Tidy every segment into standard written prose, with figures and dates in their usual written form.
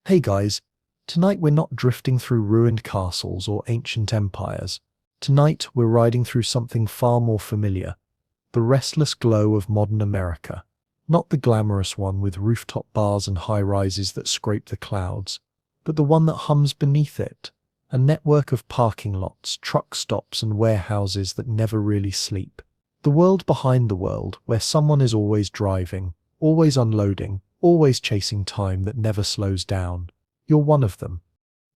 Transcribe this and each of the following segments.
Hey guys, tonight we're not drifting through ruined castles or ancient empires. Tonight we're riding through something far more familiar, the restless glow of modern America. Not the glamorous one with rooftop bars and high-rises that scrape the clouds, but the one that hums beneath it, a network of parking lots, truck stops and warehouses that never really sleep. The world behind the world, where someone is always driving, always unloading, always chasing time that never slows down. You're one of them.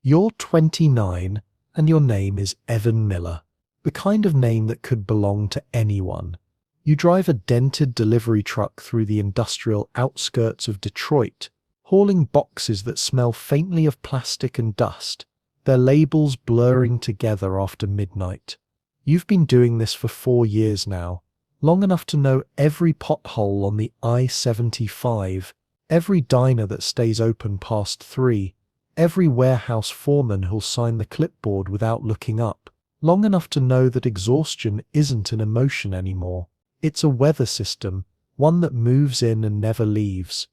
You're 29 and your name is Evan Miller, the kind of name that could belong to anyone. You drive a dented delivery truck through the industrial outskirts of Detroit, hauling boxes that smell faintly of plastic and dust, their labels blurring together after midnight. You've been doing this for 4 years now, long enough to know every pothole on the I-75, every diner that stays open past 3, every warehouse foreman who'll sign the clipboard without looking up, long enough to know that exhaustion isn't an emotion anymore. It's a weather system, one that moves in and never leaves.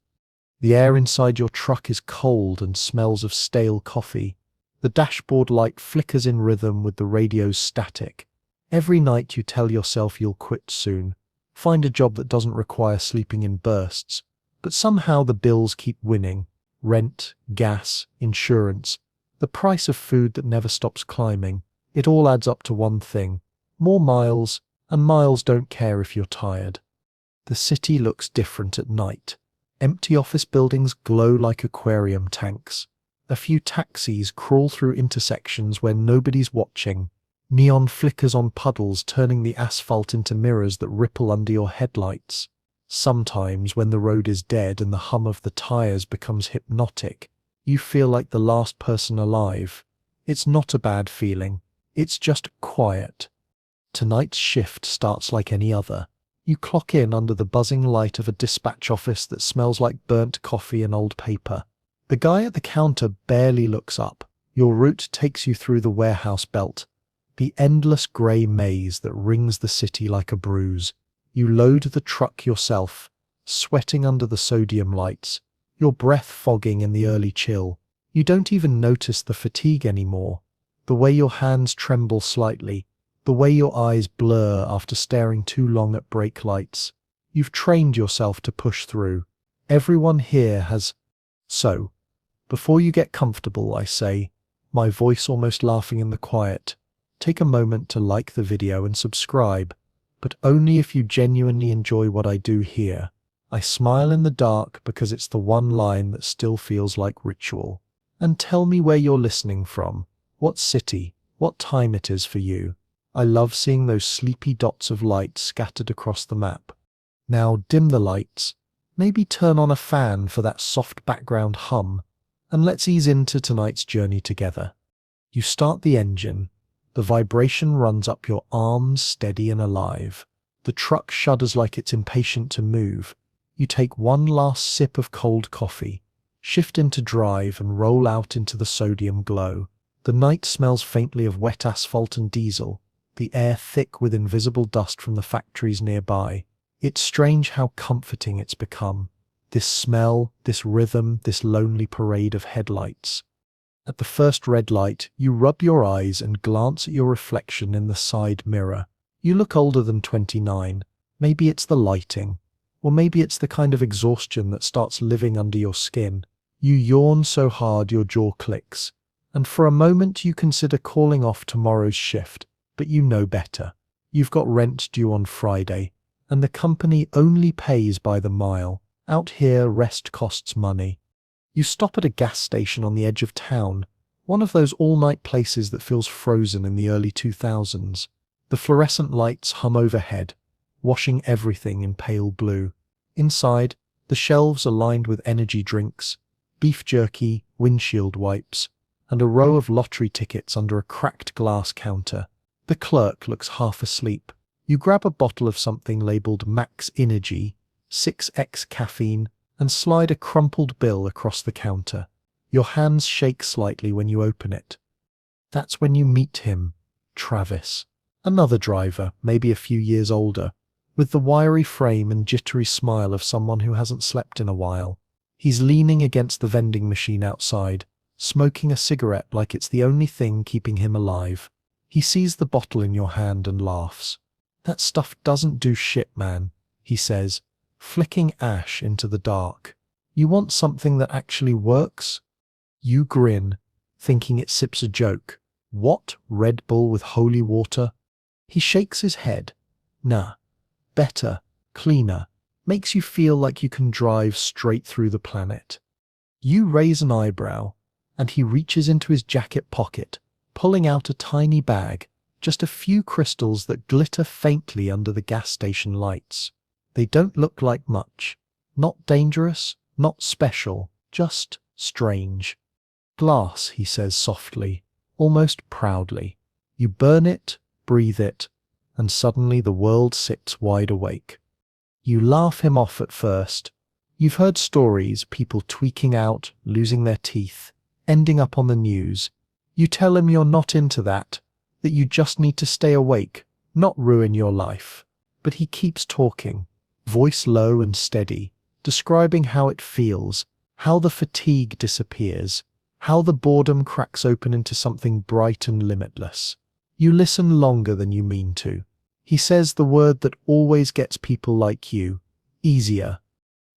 The air inside your truck is cold and smells of stale coffee. The dashboard light flickers in rhythm with the radio's static. Every night you tell yourself you'll quit soon, find a job that doesn't require sleeping in bursts, but somehow the bills keep winning. Rent, gas, insurance, the price of food that never stops climbing. It all adds up to one thing: more miles, and miles don't care if you're tired. The city looks different at night. Empty office buildings glow like aquarium tanks. A few taxis crawl through intersections where nobody's watching. Neon flickers on puddles, turning the asphalt into mirrors that ripple under your headlights. Sometimes, when the road is dead and the hum of the tires becomes hypnotic, you feel like the last person alive. It's not a bad feeling. It's just quiet. Tonight's shift starts like any other. You clock in under the buzzing light of a dispatch office that smells like burnt coffee and old paper. The guy at the counter barely looks up. Your route takes you through the warehouse belt, the endless grey maze that rings the city like a bruise. You load the truck yourself, sweating under the sodium lights, your breath fogging in the early chill. You don't even notice the fatigue anymore, the way your hands tremble slightly, the way your eyes blur after staring too long at brake lights. You've trained yourself to push through. Everyone here has. So, before you get comfortable, I say, my voice almost laughing in the quiet, take a moment to like the video and subscribe, but only if you genuinely enjoy what I do here. I smile in the dark because it's the one line that still feels like ritual. And tell me where you're listening from, what city, what time it is for you. I love seeing those sleepy dots of light scattered across the map. Now dim the lights, maybe turn on a fan for that soft background hum, and let's ease into tonight's journey together. You start the engine. The vibration runs up your arms, steady and alive. The truck shudders like it's impatient to move. You take one last sip of cold coffee, shift into drive and roll out into the sodium glow. The night smells faintly of wet asphalt and diesel, the air thick with invisible dust from the factories nearby. It's strange how comforting it's become. This smell, this rhythm, this lonely parade of headlights. At the first red light, you rub your eyes and glance at your reflection in the side mirror. You look older than 29. Maybe it's the lighting, or maybe it's the kind of exhaustion that starts living under your skin. You yawn so hard your jaw clicks, and for a moment you consider calling off tomorrow's shift, but you know better. You've got rent due on Friday, and the company only pays by the mile. Out here, rest costs money. You stop at a gas station on the edge of town, one of those all-night places that feels frozen in the early 2000s. The fluorescent lights hum overhead, washing everything in pale blue. Inside, the shelves are lined with energy drinks, beef jerky, windshield wipes, and a row of lottery tickets under a cracked glass counter. The clerk looks half asleep. You grab a bottle of something labeled Max Energy, 6x caffeine, and slide a crumpled bill across the counter. Your hands shake slightly when you open it. That's when you meet him, Travis. Another driver, maybe a few years older, with the wiry frame and jittery smile of someone who hasn't slept in a while. He's leaning against the vending machine outside, smoking a cigarette like it's the only thing keeping him alive. He sees the bottle in your hand and laughs. "That stuff doesn't do shit, man," he says, flicking ash into the dark. "You want something that actually works?" You grin, thinking it sips a joke. "What, Red Bull with holy water?" He shakes his head. "Nah, better, cleaner, makes you feel like you can drive straight through the planet." You raise an eyebrow, and he reaches into his jacket pocket, pulling out a tiny bag, just a few crystals that glitter faintly under the gas station lights. They don't look like much. Not dangerous, not special, just strange. "Glass," he says softly, almost proudly. You burn it, breathe it, and suddenly the world sits wide awake. You laugh him off at first. You've heard stories, people tweaking out, losing their teeth, ending up on the news. You tell him you're not into that you just need to stay awake, not ruin your life. But he keeps talking, voice low and steady, describing how it feels, how the fatigue disappears, how the boredom cracks open into something bright and limitless. You listen longer than you mean to. He says the word that always gets people like you: easier.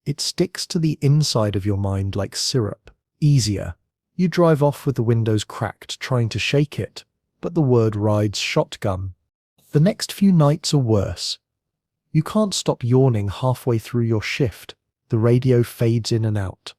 It sticks to the inside of your mind like syrup. Easier. You drive off with the windows cracked, trying to shake it, but the word rides shotgun. The next few nights are worse. You can't stop yawning halfway through your shift. The radio fades in and out.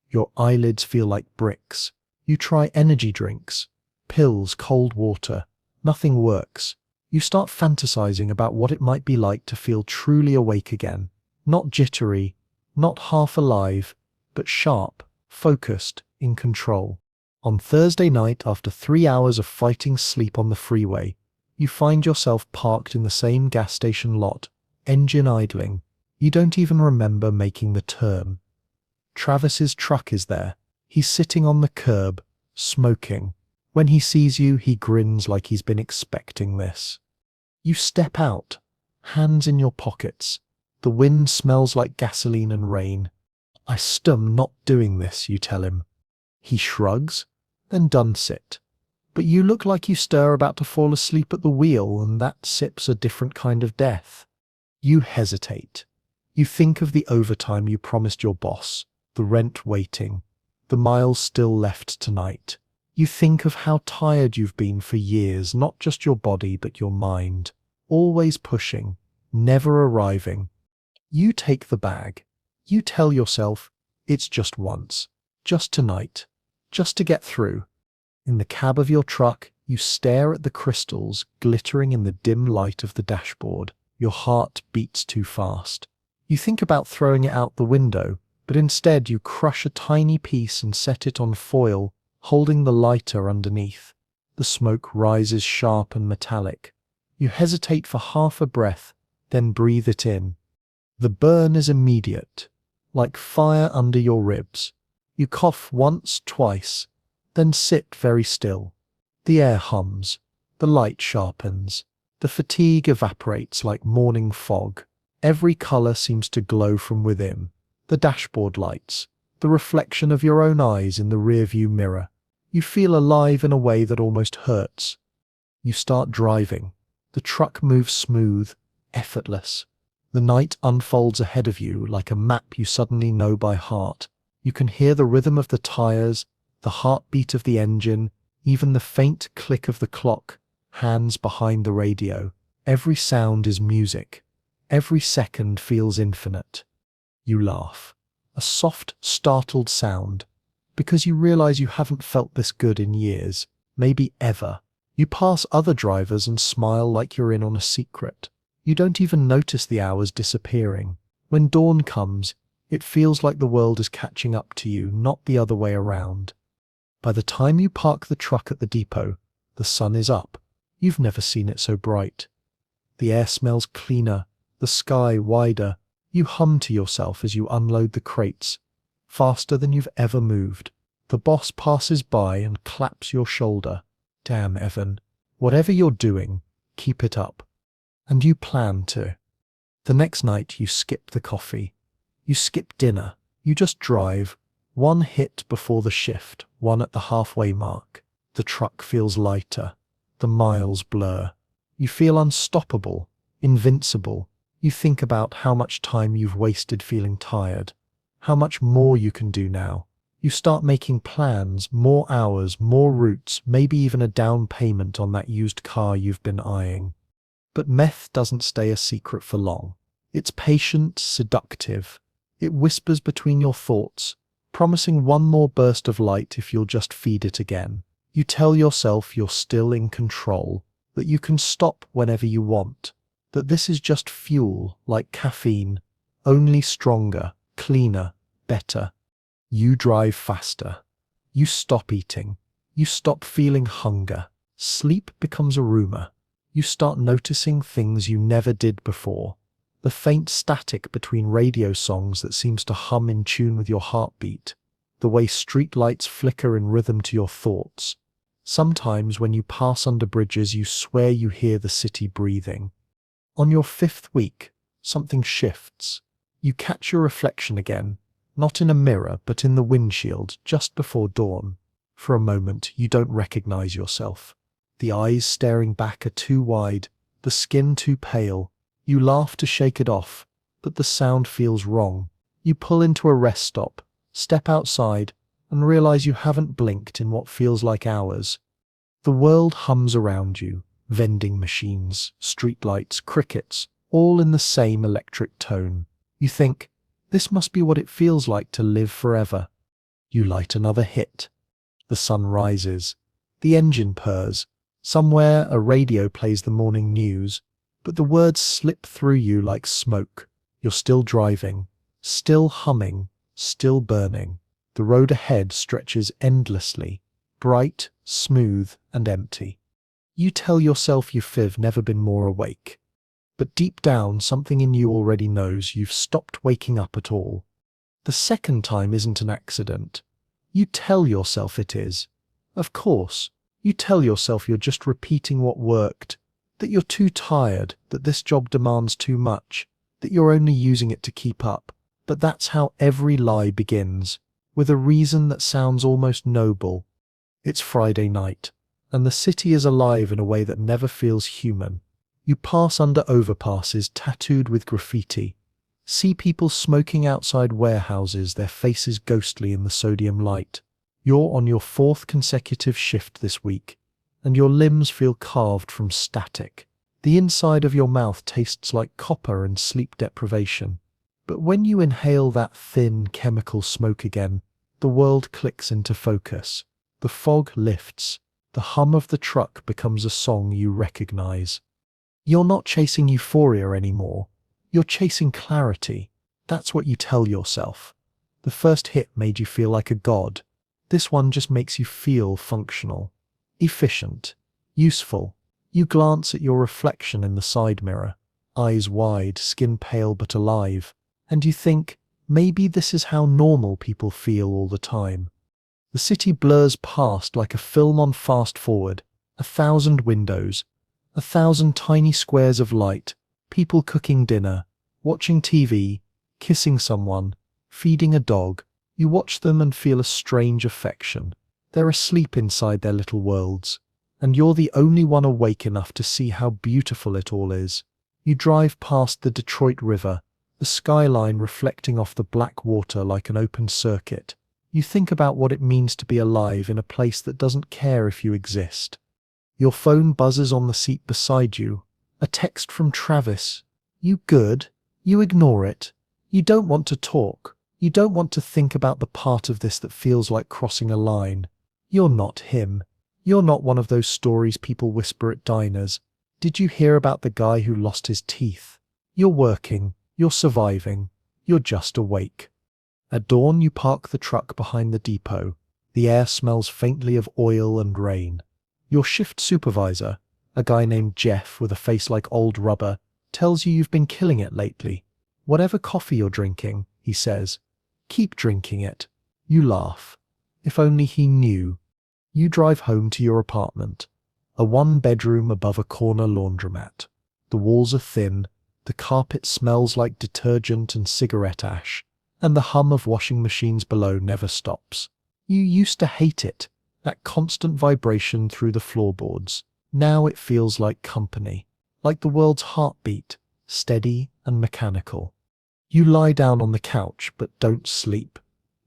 Your eyelids feel like bricks. You try energy drinks, pills, cold water. Nothing works. You start fantasizing about what it might be like to feel truly awake again. Not jittery, not half alive, but sharp, focused, in control. On Thursday night, after 3 hours of fighting sleep on the freeway, you find yourself parked in the same gas station lot, engine idling. You don't even remember making the turn. Travis's truck is there. He's sitting on the curb, smoking. When he sees you, he grins like he's been expecting this. You step out, hands in your pockets. The wind smells like gasoline and rain. "I'm not doing this," you tell him. He shrugs, then does it. "But you look like you stir about to fall asleep at the wheel, and that sip's a different kind of death." You hesitate. You think of the overtime you promised your boss, the rent waiting, the miles still left tonight. You think of how tired you've been for years, not just your body but your mind, always pushing, never arriving. You take the bag. You tell yourself, it's just once, just tonight, just to get through. In the cab of your truck, you stare at the crystals glittering in the dim light of the dashboard. Your heart beats too fast. You think about throwing it out the window, but instead you crush a tiny piece and set it on foil, holding the lighter underneath. The smoke rises sharp and metallic. You hesitate for half a breath, then breathe it in. The burn is immediate, like fire under your ribs. You cough once, twice, then sit very still. The air hums, the light sharpens, the fatigue evaporates like morning fog. Every color seems to glow from within. The dashboard lights, the reflection of your own eyes in the rearview mirror. You feel alive in a way that almost hurts. You start driving. The truck moves smooth, effortless. The night unfolds ahead of you like a map you suddenly know by heart. You can hear the rhythm of the tires, the heartbeat of the engine, even the faint click of the clock, hands behind the radio. Every sound is music. Every second feels infinite. You laugh. A soft, startled sound, because you realize you haven't felt this good in years, maybe ever. You pass other drivers and smile like you're in on a secret. You don't even notice the hours disappearing. When dawn comes, it feels like the world is catching up to you, not the other way around. By the time you park the truck at the depot, the sun is up. You've never seen it so bright. The air smells cleaner, the sky wider. You hum to yourself as you unload the crates, faster than you've ever moved. The boss passes by and claps your shoulder. Damn, Evan. Whatever you're doing, keep it up. And you plan to. The next night you skip the coffee. You skip dinner. You just drive, one hit before the shift, one at the halfway mark. The truck feels lighter. The miles blur. You feel unstoppable, invincible. You think about how much time you've wasted feeling tired, how much more you can do now. You start making plans, more hours, more routes, maybe even a down payment on that used car you've been eyeing. But meth doesn't stay a secret for long. It's patient, seductive. It whispers between your thoughts, promising one more burst of light if you'll just feed it again. You tell yourself you're still in control, that you can stop whenever you want, that this is just fuel, like caffeine, only stronger, cleaner, better. You drive faster. You stop eating. You stop feeling hunger. Sleep becomes a rumor. You start noticing things you never did before. The faint static between radio songs that seems to hum in tune with your heartbeat. The way streetlights flicker in rhythm to your thoughts. Sometimes when you pass under bridges, you swear you hear the city breathing. On your 5th week, something shifts. You catch your reflection again, not in a mirror, but in the windshield just before dawn. For a moment, you don't recognize yourself. The eyes staring back are too wide, the skin too pale. You laugh to shake it off, but the sound feels wrong. You pull into a rest stop, step outside, and realize you haven't blinked in what feels like hours. The world hums around you, vending machines, streetlights, crickets, all in the same electric tone. You think, this must be what it feels like to live forever. You light another hit. The sun rises. The engine purrs. Somewhere a radio plays the morning news, but the words slip through you like smoke. You're still driving, still humming, still burning. The road ahead stretches endlessly, bright, smooth, and empty. You tell yourself you've never been more awake. But deep down, something in you already knows you've stopped waking up at all. The second time isn't an accident. You tell yourself it is. Of course, you tell yourself you're just repeating what worked, that you're too tired, that this job demands too much, that you're only using it to keep up. But that's how every lie begins, with a reason that sounds almost noble. It's Friday night, and the city is alive in a way that never feels human. You pass under overpasses tattooed with graffiti, see people smoking outside warehouses, their faces ghostly in the sodium light. You're on your 4th consecutive shift this week, and your limbs feel carved from static. The inside of your mouth tastes like copper and sleep deprivation. But when you inhale that thin, chemical smoke again, the world clicks into focus. The fog lifts. The hum of the truck becomes a song you recognize. You're not chasing euphoria anymore. You're chasing clarity. That's what you tell yourself. The first hit made you feel like a god. This one just makes you feel functional, efficient, useful. You glance at your reflection in the side mirror, eyes wide, skin pale but alive, and you think, maybe this is how normal people feel all the time. The city blurs past like a film on fast forward, 1,000 windows, 1,000 tiny squares of light, people cooking dinner, watching TV, kissing someone, feeding a dog. You watch them and feel a strange affection. They're asleep inside their little worlds, and you're the only one awake enough to see how beautiful it all is. You drive past the Detroit River, the skyline reflecting off the black water like an open circuit. You think about what it means to be alive in a place that doesn't care if you exist. Your phone buzzes on the seat beside you. A text from Travis. You good? You ignore it. You don't want to talk. You don't want to think about the part of this that feels like crossing a line. You're not him. You're not one of those stories people whisper at diners. Did you hear about the guy who lost his teeth? You're working. You're surviving. You're just awake. At dawn, you park the truck behind the depot. The air smells faintly of oil and rain. Your shift supervisor, a guy named Jeff with a face like old rubber, tells you you've been killing it lately. Whatever coffee you're drinking, he says, keep drinking it. You laugh. If only he knew. You drive home to your apartment, a 1-bedroom above a corner laundromat. The walls are thin, the carpet smells like detergent and cigarette ash, and the hum of washing machines below never stops. You used to hate it, that constant vibration through the floorboards. Now it feels like company, like the world's heartbeat, steady and mechanical. You lie down on the couch but don't sleep.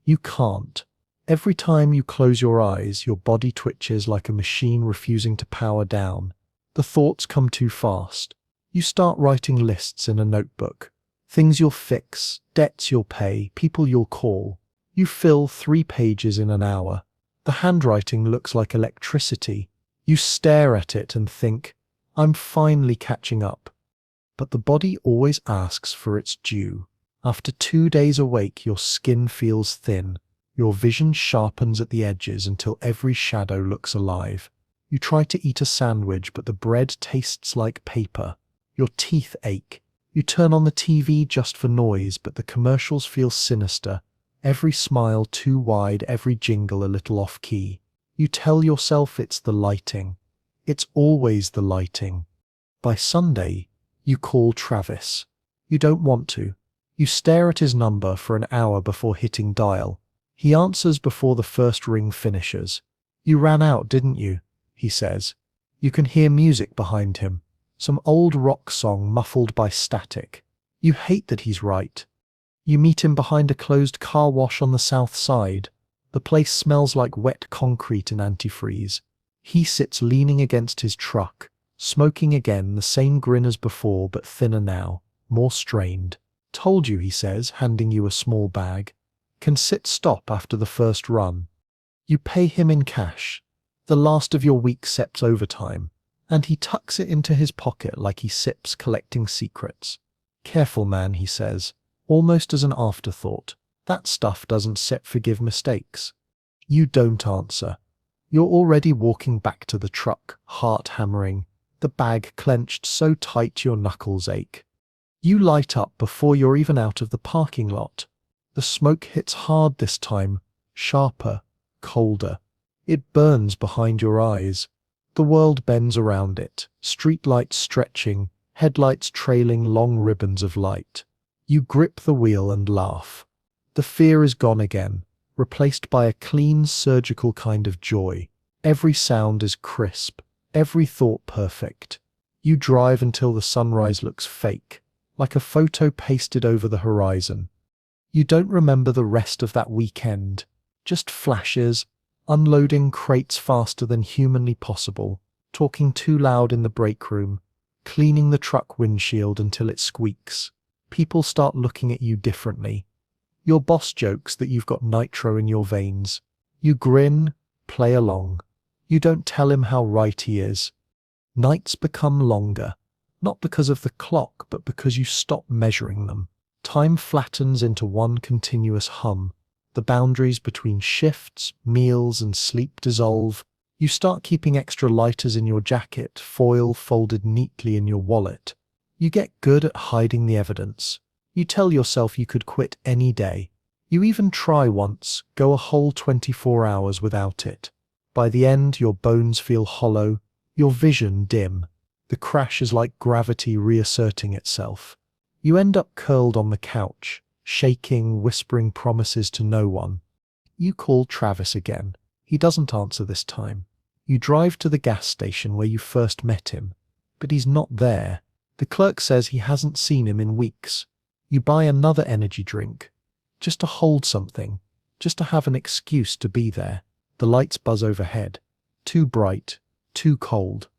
You can't. Every time you close your eyes, your body twitches like a machine refusing to power down. The thoughts come too fast. You start writing lists in a notebook. Things you'll fix, debts you'll pay, people you'll call. You fill 3 pages in an hour. The handwriting looks like electricity. You stare at it and think, I'm finally catching up. But the body always asks for its due. After 2 days awake, your skin feels thin. Your vision sharpens at the edges until every shadow looks alive. You try to eat a sandwich, but the bread tastes like paper. Your teeth ache. You turn on the TV just for noise, but the commercials feel sinister. Every smile too wide, every jingle a little off-key. You tell yourself it's the lighting. It's always the lighting. By Sunday, you call Travis. You don't want to. You stare at his number for an hour before hitting dial. He answers before the first ring finishes. You ran out, didn't you? He says. You can hear music behind him. Some old rock song muffled by static. You hate that he's right. You meet him behind a closed car wash on the south side. The place smells like wet concrete and antifreeze. He sits leaning against his truck, smoking again, the same grin as before, but thinner now, more strained. Told you, he says, handing you a small bag. Can stop after the first run. You pay him in cash, the last of your week's SEP's overtime, and he tucks it into his pocket like he sips, collecting secrets. Careful, man, he says, almost as an afterthought. That stuff doesn't forgive mistakes. You don't answer. You're already walking back to the truck, heart hammering, the bag clenched so tight your knuckles ache. You light up before you're even out of the parking lot. The smoke hits hard this time, sharper, colder. It burns behind your eyes. The world bends around it, streetlights stretching, headlights trailing long ribbons of light. You grip the wheel and laugh. The fear is gone again, replaced by a clean, surgical kind of joy. Every sound is crisp, every thought perfect. You drive until the sunrise looks fake, like a photo pasted over the horizon. You don't remember the rest of that weekend, just flashes, unloading crates faster than humanly possible, talking too loud in the break room, cleaning the truck windshield until it squeaks. People start looking at you differently. Your boss jokes that you've got nitro in your veins. You grin, play along. You don't tell him how right he is. Nights become longer, not because of the clock, but because you stop measuring them. Time flattens into one continuous hum. The boundaries between shifts, meals, and sleep dissolve. You start keeping extra lighters in your jacket, foil folded neatly in your wallet. You get good at hiding the evidence. You tell yourself you could quit any day. You even try once, go a whole 24 hours without it. By the end, your bones feel hollow, your vision dim. The crash is like gravity reasserting itself. You end up curled on the couch, shaking, whispering promises to no one. You call Travis again. He doesn't answer this time. You drive to the gas station where you first met him, but he's not there. The clerk says he hasn't seen him in weeks. You buy another energy drink, just to hold something, just to have an excuse to be there. The lights buzz overhead. Too bright, too cold.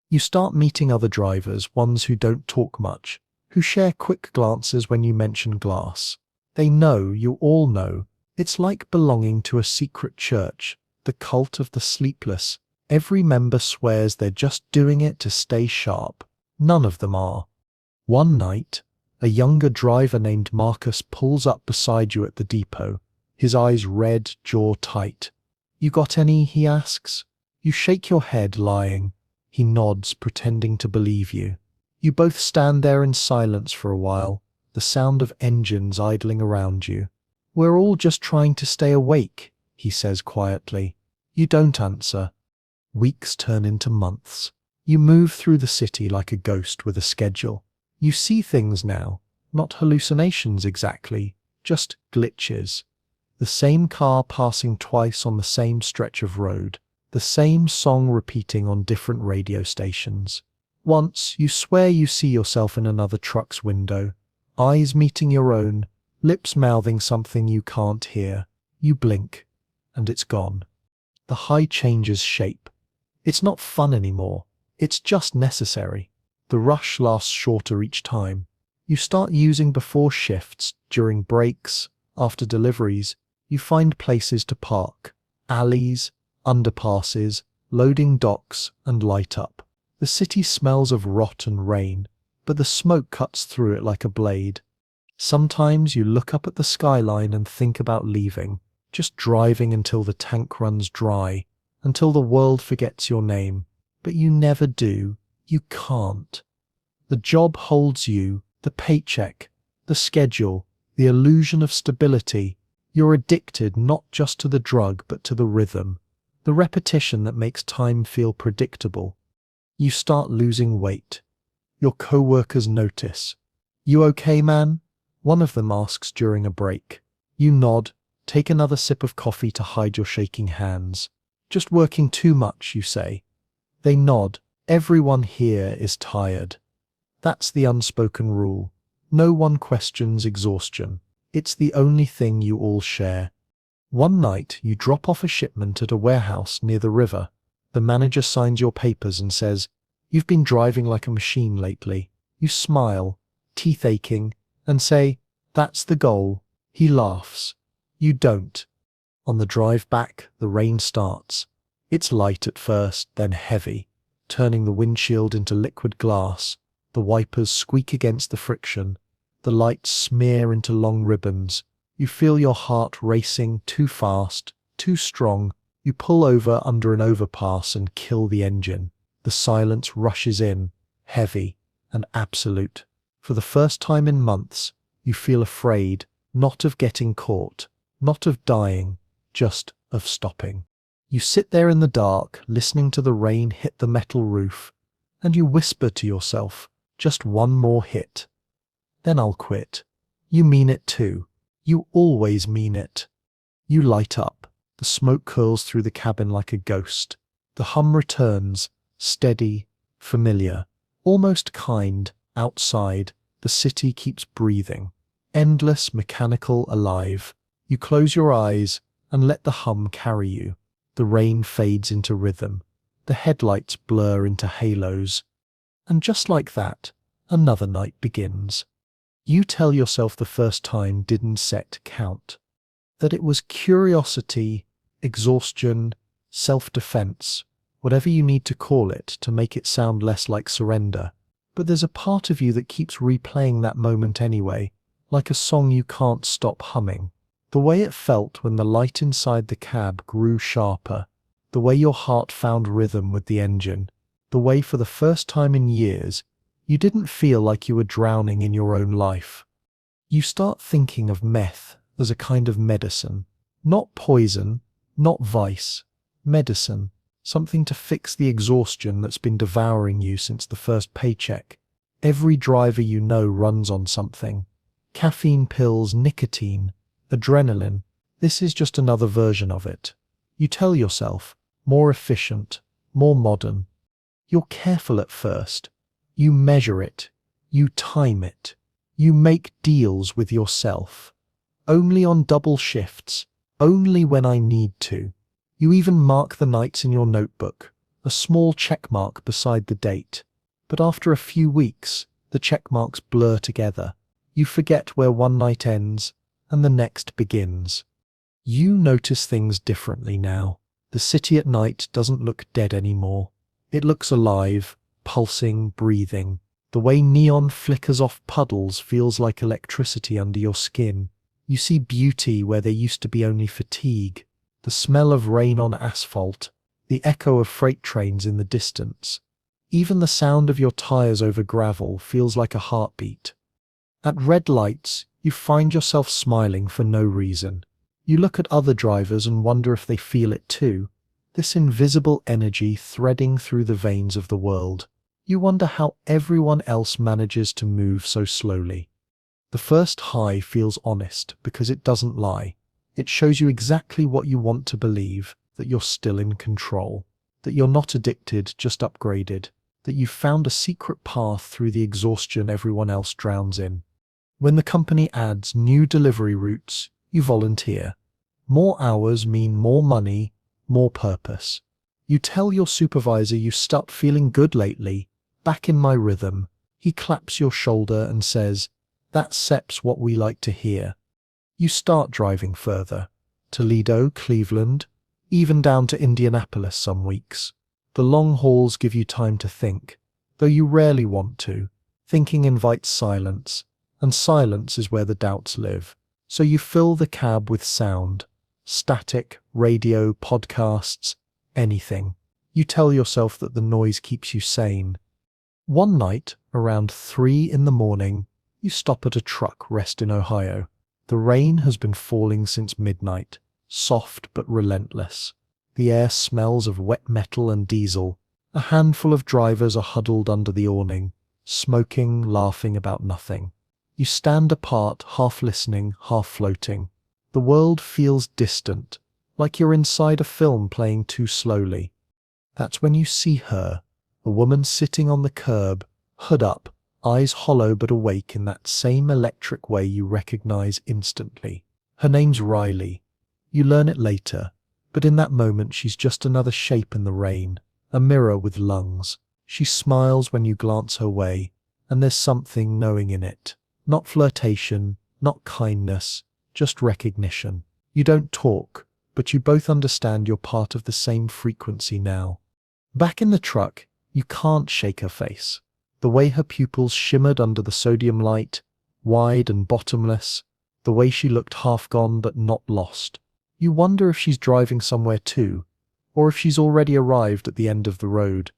You start meeting other drivers, ones who don't talk much, who share quick glances when you mention glass. They know, you all know. It's like belonging to a secret church, the cult of the sleepless. Every member swears they're just doing it to stay sharp. None of them are. One night, a younger driver named Marcus pulls up beside you at the depot, his eyes red, jaw tight. You got any? He asks. You shake your head, lying. He nods, pretending to believe you. You both stand there in silence for a while, the sound of engines idling around you. We're all just trying to stay awake, he says quietly. You don't answer. Weeks turn into months. You move through the city like a ghost with a schedule. You see things now, not hallucinations exactly, just glitches. The same car passing twice on the same stretch of road, the same song repeating on different radio stations. Once, you swear you see yourself in another truck's window, eyes meeting your own, lips mouthing something you can't hear. You blink, and it's gone. The high changes shape. It's not fun anymore. It's just necessary. The rush lasts shorter each time. You start using before shifts, during breaks, after deliveries. You find places to park, alleys, underpasses, loading docks, and light up. The city smells of rot and rain, but the smoke cuts through it like a blade. Sometimes you look up at the skyline and think about leaving, just driving until the tank runs dry, until the world forgets your name. But you never do. You can't. The job holds you, the paycheck, the schedule, the illusion of stability. You're addicted not just to the drug but to the rhythm, the repetition that makes time feel predictable. You start losing weight. Your co-workers notice. "You okay, man?" one of them asks during a break. You nod, take another sip of coffee to hide your shaking hands. "Just working too much," you say. They nod. Everyone here is tired. That's the unspoken rule. No one questions exhaustion. It's the only thing you all share. One night, you drop off a shipment at a warehouse near the river. The manager signs your papers and says, "You've been driving like a machine lately." You smile, teeth aching, and say, "That's the goal." He laughs. You don't. On the drive back, the rain starts. It's light at first, then heavy, turning the windshield into liquid glass. The wipers squeak against the friction. The lights smear into long ribbons. You feel your heart racing too fast, too strong. You pull over under an overpass and kill the engine. The silence rushes in, heavy and absolute. For the first time in months, you feel afraid, not of getting caught, not of dying, just of stopping. You sit there in the dark, listening to the rain hit the metal roof, and you whisper to yourself, "Just one more hit. Then I'll quit." You mean it too. You always mean it. You light up. The smoke curls through the cabin like a ghost. The hum returns, steady, familiar, almost kind. Outside, the city keeps breathing. Endless, mechanical, alive. You close your eyes and let the hum carry you. The rain fades into rhythm. The headlights blur into halos. And just like that, another night begins. You tell yourself the first time didn't set count. That it was curiosity, exhaustion, self-defense, whatever you need to call it to make it sound less like surrender. But there's a part of you that keeps replaying that moment anyway, like a song you can't stop humming. The way it felt when the light inside the cab grew sharper, the way your heart found rhythm with the engine, the way for the first time in years, you didn't feel like you were drowning in your own life. You start thinking of meth as a kind of medicine. Not poison, not vice. Medicine. Something to fix the exhaustion that's been devouring you since the first paycheck. Every driver you know runs on something. Caffeine pills, nicotine, adrenaline. This is just another version of it. You tell yourself, more efficient, more modern. You're careful at first. You measure it. You time it. You make deals with yourself. Only on double shifts. Only when I need to. You even mark the nights in your notebook, a small check mark beside the date. But after a few weeks, the check marks blur together. You forget where one night ends and the next begins. You notice things differently now. The city at night doesn't look dead anymore. It looks alive, pulsing, breathing. The way neon flickers off puddles feels like electricity under your skin. You see beauty where there used to be only fatigue. The smell of rain on asphalt, the echo of freight trains in the distance. Even the sound of your tires over gravel feels like a heartbeat. At red lights, you find yourself smiling for no reason. You look at other drivers and wonder if they feel it too. This invisible energy threading through the veins of the world. You wonder how everyone else manages to move so slowly. The first high feels honest because it doesn't lie. It shows you exactly what you want to believe, that you're still in control, that you're not addicted, just upgraded, that you've found a secret path through the exhaustion everyone else drowns in. When the company adds new delivery routes, you volunteer. More hours mean more money, more purpose. You tell your supervisor you start feeling good lately, back in my rhythm. He claps your shoulder and says, "That's Seps what we like to hear." You start driving further. Toledo, Cleveland, even down to Indianapolis some weeks. The long hauls give you time to think, though you rarely want to. Thinking invites silence, and silence is where the doubts live. So you fill the cab with sound. Static, radio, podcasts, anything. You tell yourself that the noise keeps you sane. One night, around 3 in the morning, you stop at a truck rest in Ohio. The rain has been falling since midnight, soft but relentless. The air smells of wet metal and diesel. A handful of drivers are huddled under the awning, smoking, laughing about nothing. You stand apart, half listening, half floating. The world feels distant, like you're inside a film playing too slowly. That's when you see her, a woman sitting on the curb, hood up, eyes hollow but awake in that same electric way you recognize instantly. Her name's Riley. You learn it later, but in that moment she's just another shape in the rain, a mirror with lungs. She smiles when you glance her way, and there's something knowing in it. Not flirtation, not kindness, just recognition. You don't talk, but you both understand you're part of the same frequency now. Back in the truck, you can't shake her face. The way her pupils shimmered under the sodium light, wide and bottomless, the way she looked half gone but not lost. You wonder if she's driving somewhere too, or if she's already arrived at the end of the road.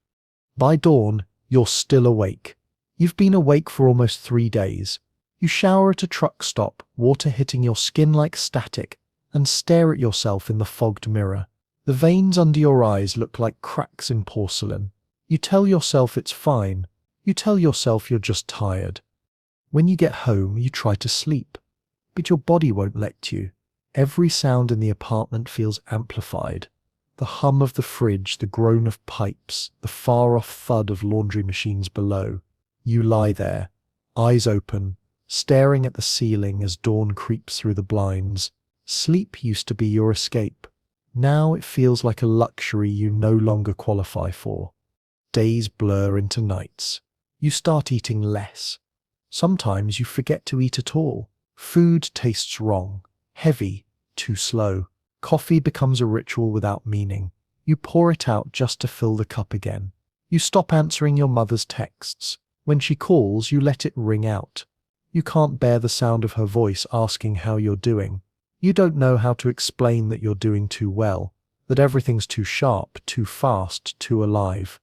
By dawn, you're still awake. You've been awake for almost 3 days. You shower at a truck stop, water hitting your skin like static, and stare at yourself in the fogged mirror. The veins under your eyes look like cracks in porcelain. You tell yourself it's fine. You tell yourself you're just tired. When you get home, you try to sleep, but your body won't let you. Every sound in the apartment feels amplified. The hum of the fridge, the groan of pipes, the far-off thud of laundry machines below. You lie there, eyes open, staring at the ceiling as dawn creeps through the blinds. Sleep used to be your escape. Now it feels like a luxury you no longer qualify for. Days blur into nights. You start eating less. Sometimes you forget to eat at all. Food tastes wrong, heavy, too slow. Coffee becomes a ritual without meaning. You pour it out just to fill the cup again. You stop answering your mother's texts. When she calls, you let it ring out. You can't bear the sound of her voice asking how you're doing. You don't know how to explain that you're doing too well, that everything's too sharp, too fast, too alive.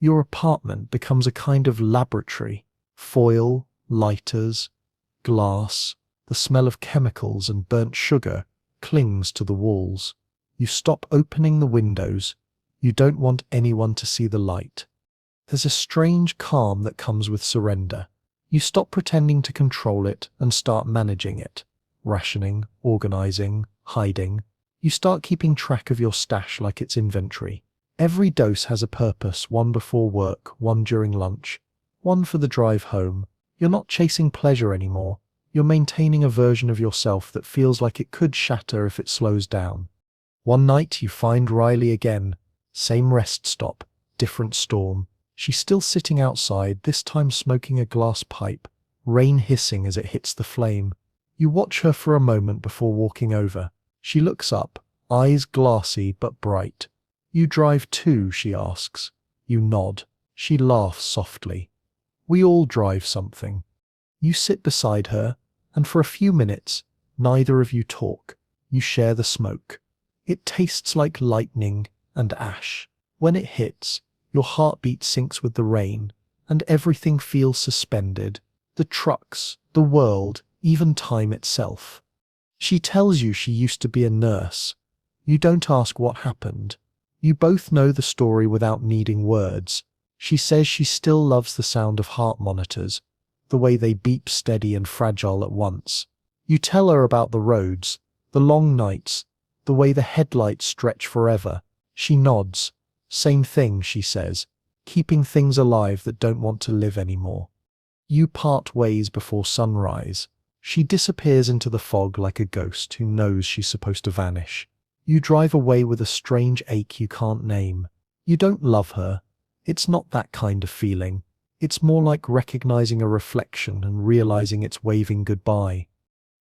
Your apartment becomes a kind of laboratory. Foil, lighters, glass, the smell of chemicals and burnt sugar clings to the walls. You stop opening the windows. You don't want anyone to see the light. There's a strange calm that comes with surrender. You stop pretending to control it and start managing it. Rationing, organizing, hiding. You start keeping track of your stash like it's inventory. Every dose has a purpose, one before work, one during lunch, one for the drive home. You're not chasing pleasure anymore. You're maintaining a version of yourself that feels like it could shatter if it slows down. One night you find Riley again. Same rest stop, different storm. She's still sitting outside, this time smoking a glass pipe, rain hissing as it hits the flame. You watch her for a moment before walking over. She looks up, eyes glassy but bright. "You drive too?" she asks. You nod. She laughs softly. "We all drive something." You sit beside her, and for a few minutes, neither of you talk. You share the smoke. It tastes like lightning and ash. When it hits, your heartbeat syncs with the rain, and everything feels suspended. The trucks, the world, even time itself. She tells you she used to be a nurse. You don't ask what happened. You both know the story without needing words. She says she still loves the sound of heart monitors, the way they beep steady and fragile at once. You tell her about the roads, the long nights, the way the headlights stretch forever. She nods. Same thing, she says, keeping things alive that don't want to live anymore. You part ways before sunrise. She disappears into the fog like a ghost who knows she's supposed to vanish. You drive away with a strange ache you can't name. You don't love her. It's not that kind of feeling. It's more like recognizing a reflection and realizing it's waving goodbye.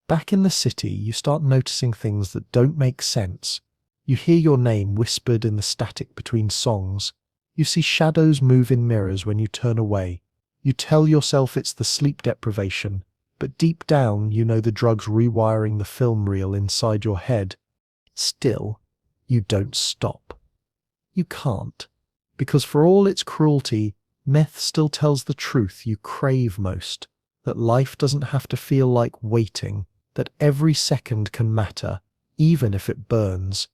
Back in the city, you start noticing things that don't make sense. You hear your name whispered in the static between songs. You see shadows move in mirrors when you turn away. You tell yourself it's the sleep deprivation, but deep down you know the drug's rewiring the film reel inside your head. Still, you don't stop. You can't, because for all its cruelty, meth still tells the truth you crave most, that life doesn't have to feel like waiting, that every second can matter, even if it burns.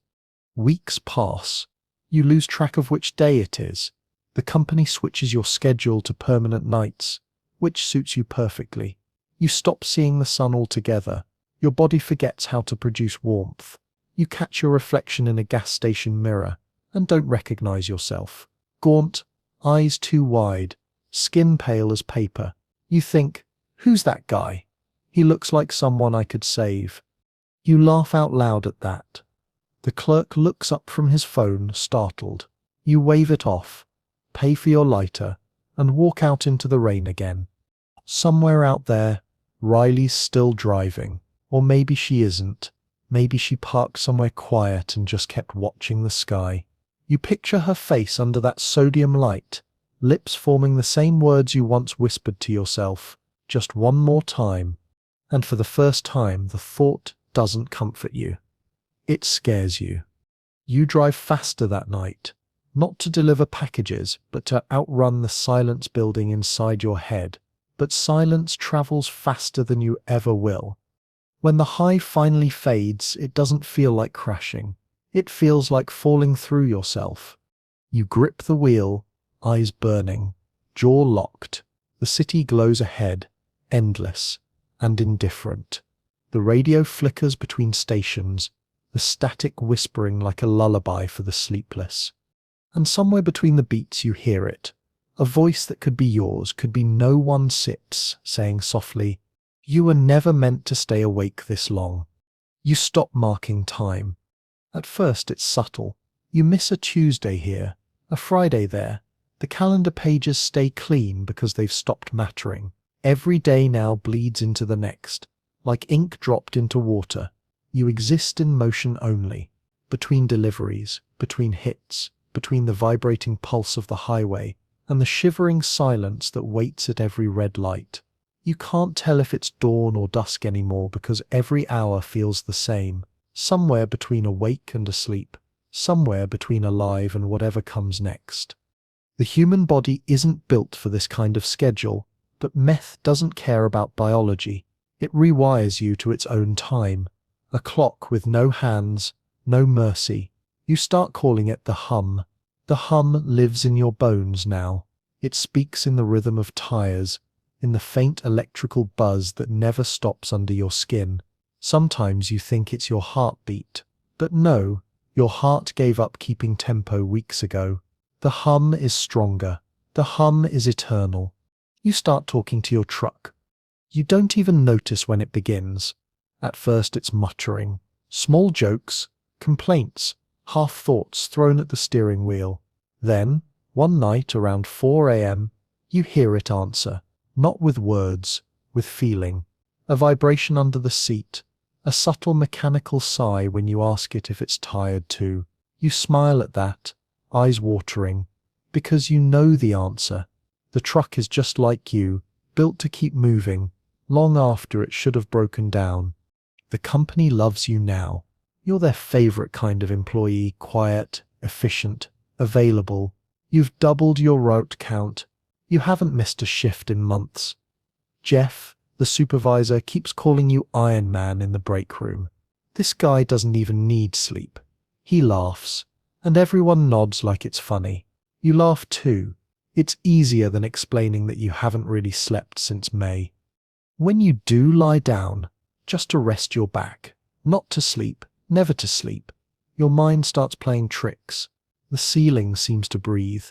Weeks pass. You lose track of which day it is. The company switches your schedule to permanent nights, which suits you perfectly. You stop seeing the sun altogether. Your body forgets how to produce warmth. You catch your reflection in a gas station mirror and don't recognize yourself. Gaunt, eyes too wide, skin pale as paper. You think, who's that guy? He looks like someone I could save. You laugh out loud at that. The clerk looks up from his phone, startled. You wave it off, pay for your lighter, and walk out into the rain again. Somewhere out there, Riley's still driving. Or maybe she isn't. Maybe she parked somewhere quiet and just kept watching the sky. You picture her face under that sodium light, lips forming the same words you once whispered to yourself, just one more time. And for the first time, the thought doesn't comfort you. It scares you. You drive faster that night, not to deliver packages, but to outrun the silence building inside your head. But silence travels faster than you ever will. When the high finally fades, it doesn't feel like crashing. It feels like falling through yourself. You grip the wheel, eyes burning, jaw locked. The city glows ahead, endless and indifferent. The radio flickers between stations, the static whispering like a lullaby for the sleepless. And somewhere between the beats you hear it. A voice that could be yours, could be no one sits, saying softly, "You were never meant to stay awake this long." You stop marking time. At first it's subtle. You miss a Tuesday here, a Friday there. The calendar pages stay clean because they've stopped mattering. Every day now bleeds into the next, like ink dropped into water. You exist in motion only, between deliveries, between hits, between the vibrating pulse of the highway and the shivering silence that waits at every red light. You can't tell if it's dawn or dusk anymore because every hour feels the same, somewhere between awake and asleep, somewhere between alive and whatever comes next. The human body isn't built for this kind of schedule, but meth doesn't care about biology. It rewires you to its own time, a clock with no hands, no mercy. You start calling it the hum. The hum lives in your bones now. It speaks in the rhythm of tires, in the faint electrical buzz that never stops under your skin. Sometimes you think it's your heartbeat, but no, your heart gave up keeping tempo weeks ago. The hum is stronger. The hum is eternal. You start talking to your truck. You don't even notice when it begins. At first it's muttering, small jokes, complaints, half thoughts thrown at the steering wheel. Then, one night around 4 a.m., you hear it answer, not with words, with feeling. A vibration under the seat, a subtle mechanical sigh when you ask it if it's tired too. You smile at that, eyes watering, because you know the answer. The truck is just like you, built to keep moving, long after it should have broken down. The company loves you now. You're their favorite kind of employee, quiet, efficient, available. You've doubled your route count. You haven't missed a shift in months. Jeff, the supervisor, keeps calling you Iron Man in the break room. This guy doesn't even need sleep. He laughs, and everyone nods like it's funny. You laugh too. It's easier than explaining that you haven't really slept since May. When you do lie down, just to rest your back, not to sleep, never to sleep, your mind starts playing tricks. The ceiling seems to breathe.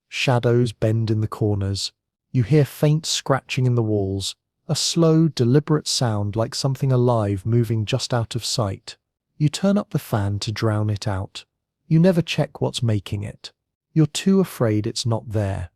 Shadows bend in the corners. You hear faint scratching in the walls, a slow, deliberate sound like something alive moving just out of sight. You turn up the fan to drown it out. You never check what's making it. You're too afraid it's not there.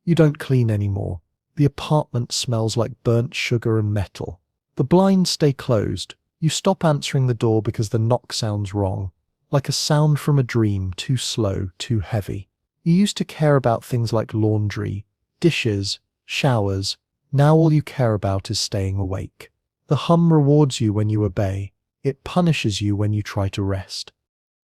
You don't clean anymore. The apartment smells like burnt sugar and metal. The blinds stay closed. You stop answering the door because the knock sounds wrong, like a sound from a dream, too slow, too heavy. You used to care about things like laundry, dishes, showers. Now all you care about is staying awake. The hum rewards you when you obey. It punishes you when you try to rest.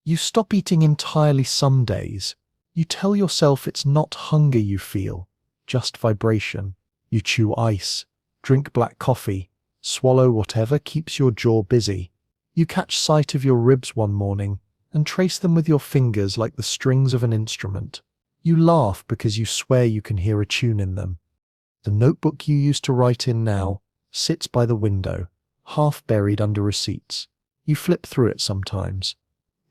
You stop eating entirely some days. You tell yourself it's not hunger you feel, just vibration. You chew ice, drink black coffee, swallow whatever keeps your jaw busy. You catch sight of your ribs one morning and trace them with your fingers like the strings of an instrument. You laugh because you swear you can hear a tune in them. The notebook you used to write in now sits by the window, half buried under receipts. You flip through it sometimes.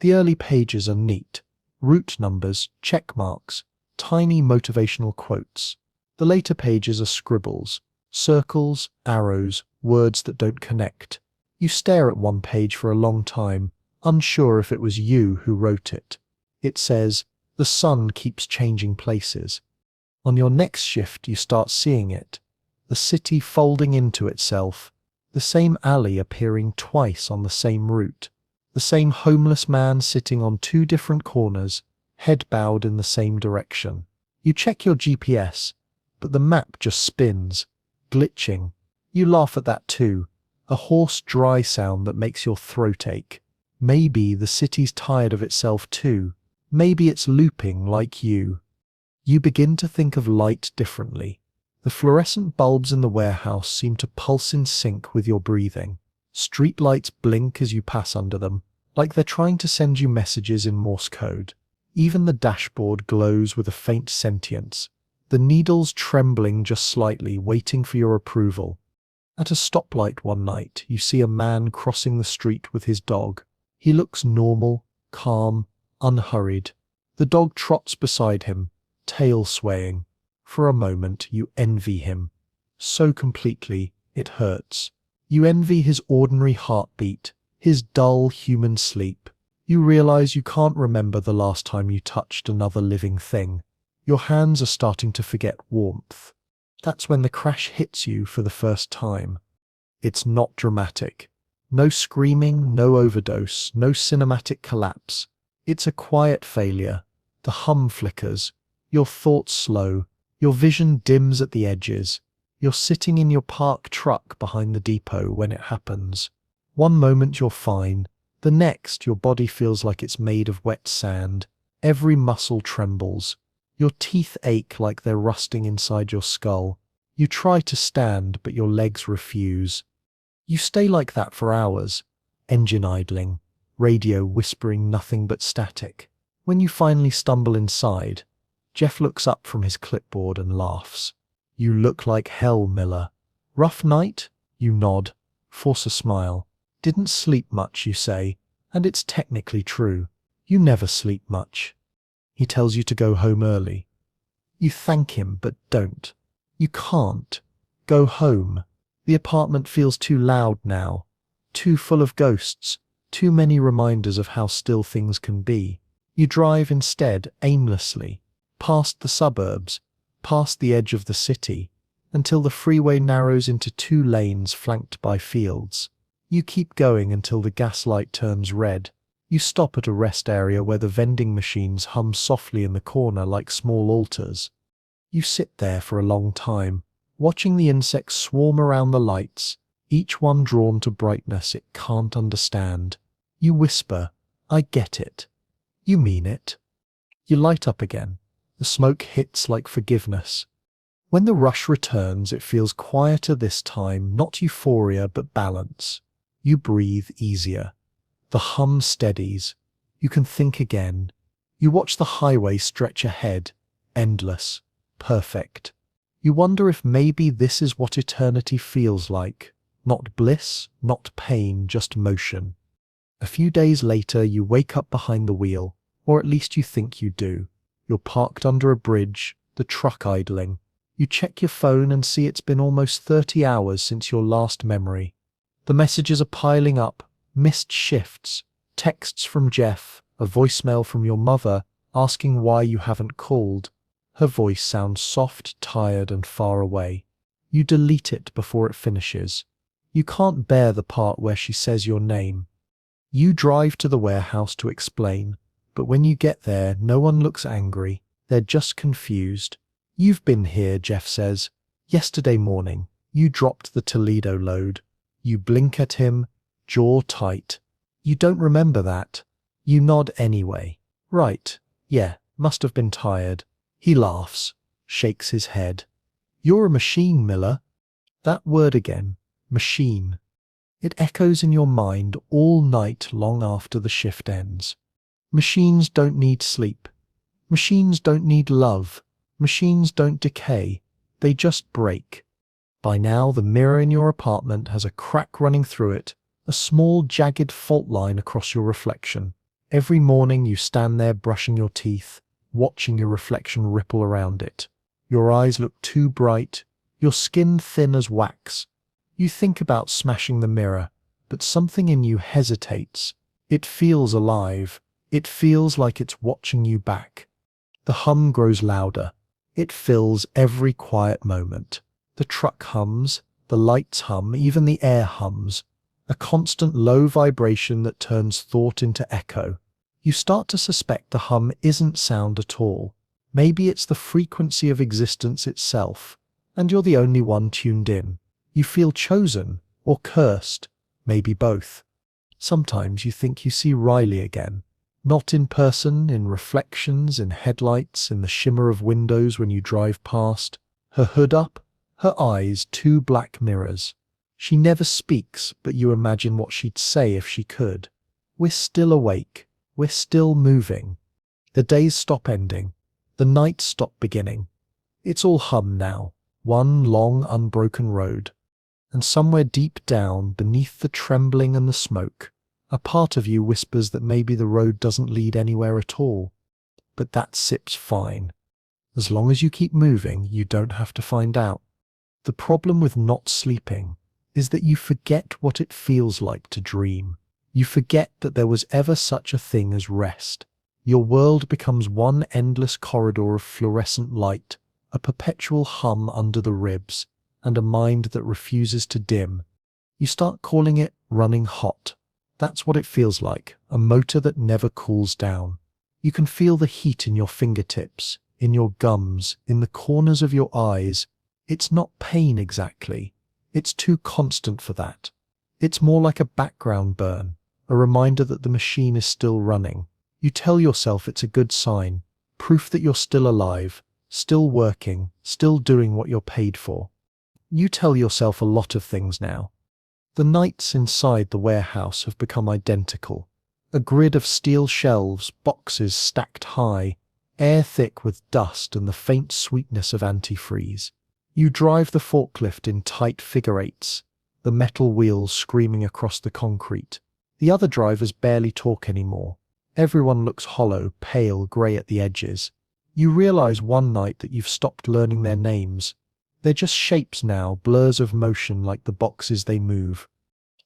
The early pages are neat. Route numbers, check marks, tiny motivational quotes. The later pages are scribbles, circles, arrows, words that don't connect. You stare at one page for a long time, unsure if it was you who wrote it. It says, "The sun keeps changing places." On your next shift you start seeing it. The city folding into itself. The same alley appearing twice on the same route. The same homeless man sitting on two different corners, head bowed in the same direction. You check your GPS, but the map just spins, glitching. You laugh at that too, a hoarse, dry sound that makes your throat ache. Maybe the city's tired of itself too. Maybe it's looping like you. You begin to think of light differently. The fluorescent bulbs in the warehouse seem to pulse in sync with your breathing. Street lights blink as you pass under them, like they're trying to send you messages in Morse code. Even the dashboard glows with a faint sentience, the needles trembling just slightly, waiting for your approval. At a stoplight one night, you see a man crossing the street with his dog. He looks normal, calm, unhurried. The dog trots beside him, tail swaying. For a moment, you envy him. So completely, it hurts. You envy his ordinary heartbeat, his dull human sleep. You realize you can't remember the last time you touched another living thing. Your hands are starting to forget warmth. That's when the crash hits you for the first time. It's not dramatic. No screaming, no overdose, no cinematic collapse. It's a quiet failure. The hum flickers. Your thoughts slow. Your vision dims at the edges. You're sitting in your parked truck behind the depot when it happens. One moment you're fine. The next, your body feels like it's made of wet sand. Every muscle trembles. Your teeth ache like they're rusting inside your skull. You try to stand, but your legs refuse. You stay like that for hours, engine idling, radio whispering nothing but static. When you finally stumble inside, Jeff looks up from his clipboard and laughs. "You look like hell, Miller." "Rough night?" You nod, force a smile. "Didn't sleep much," you say, and it's technically true. You never sleep much. He tells you to go home early. You thank him, but don't. You can't. Go home. The apartment feels too loud now, too full of ghosts, too many reminders of how still things can be. You drive instead, aimlessly, past the suburbs, past the edge of the city, until the freeway narrows into two lanes flanked by fields. You keep going until the gaslight turns red. You stop at a rest area where the vending machines hum softly in the corner like small altars. You sit there for a long time, watching the insects swarm around the lights, each one drawn to brightness it can't understand. You whisper, "I get it." You mean it. You light up again. The smoke hits like forgiveness. When the rush returns, it feels quieter this time, not euphoria but balance. You breathe easier. The hum steadies. You can think again. You watch the highway stretch ahead, endless. perfect. You wonder if maybe this is what eternity feels like. Not bliss, not pain, just motion. A few days later, you wake up behind the wheel, or at least you think you do. You're parked under a bridge, the truck idling. You check your phone and see it's been almost 30 hours since your last memory. The messages are piling up, missed shifts, texts from Jeff, a voicemail from your mother asking why you haven't called. Her voice sounds soft, tired, and far away. You delete it before it finishes. You can't bear the part where she says your name. You drive to the warehouse to explain, but when you get there, no one looks angry. They're just confused. "You've been here," Jeff says. "Yesterday morning, you dropped the Toledo load." You blink at him, jaw tight. "You don't remember that." You nod anyway. "Right, yeah, must have been tired." He laughs, shakes his head. "You're a machine, Miller." That word again, machine. It echoes in your mind all night long after the shift ends. Machines don't need sleep. Machines don't need love. Machines don't decay. They just break. By now, the mirror in your apartment has a crack running through it, a small jagged fault line across your reflection. Every morning you stand there brushing your teeth, watching your reflection ripple around it. Your eyes look too bright, your skin thin as wax. You think about smashing the mirror, but something in you hesitates. It feels alive. It feels like it's watching you back. The hum grows louder. It fills every quiet moment. The truck hums, the lights hum, even the air hums. A constant low vibration that turns thought into echo. You start to suspect the hum isn't sound at all. Maybe it's the frequency of existence itself, and you're the only one tuned in. You feel chosen, or cursed, maybe both. Sometimes you think you see Riley again. Not in person, in reflections, in headlights, in the shimmer of windows when you drive past. Her hood up, her eyes two black mirrors. She never speaks, but you imagine what she'd say if she could. "We're still awake. We're still moving." The days stop ending. The nights stop beginning. It's all hum now. One long, unbroken road. And somewhere deep down, beneath the trembling and the smoke, a part of you whispers that maybe the road doesn't lead anywhere at all. But that sits fine. As long as you keep moving, you don't have to find out. The problem with not sleeping is that you forget what it feels like to dream. You forget that there was ever such a thing as rest. Your world becomes one endless corridor of fluorescent light, a perpetual hum under the ribs, and a mind that refuses to dim. You start calling it running hot. That's what it feels like, a motor that never cools down. You can feel the heat in your fingertips, in your gums, in the corners of your eyes. It's not pain exactly. It's too constant for that. It's more like a background burn, a reminder that the machine is still running. You tell yourself it's a good sign, proof that you're still alive, still working, still doing what you're paid for. You tell yourself a lot of things now. The nights inside the warehouse have become identical. A grid of steel shelves, boxes stacked high, air thick with dust and the faint sweetness of antifreeze. You drive the forklift in tight figure eights, the metal wheels screaming across the concrete. The other drivers barely talk anymore. Everyone looks hollow, pale, grey at the edges. You realize one night that you've stopped learning their names. They're just shapes now, blurs of motion like the boxes they move.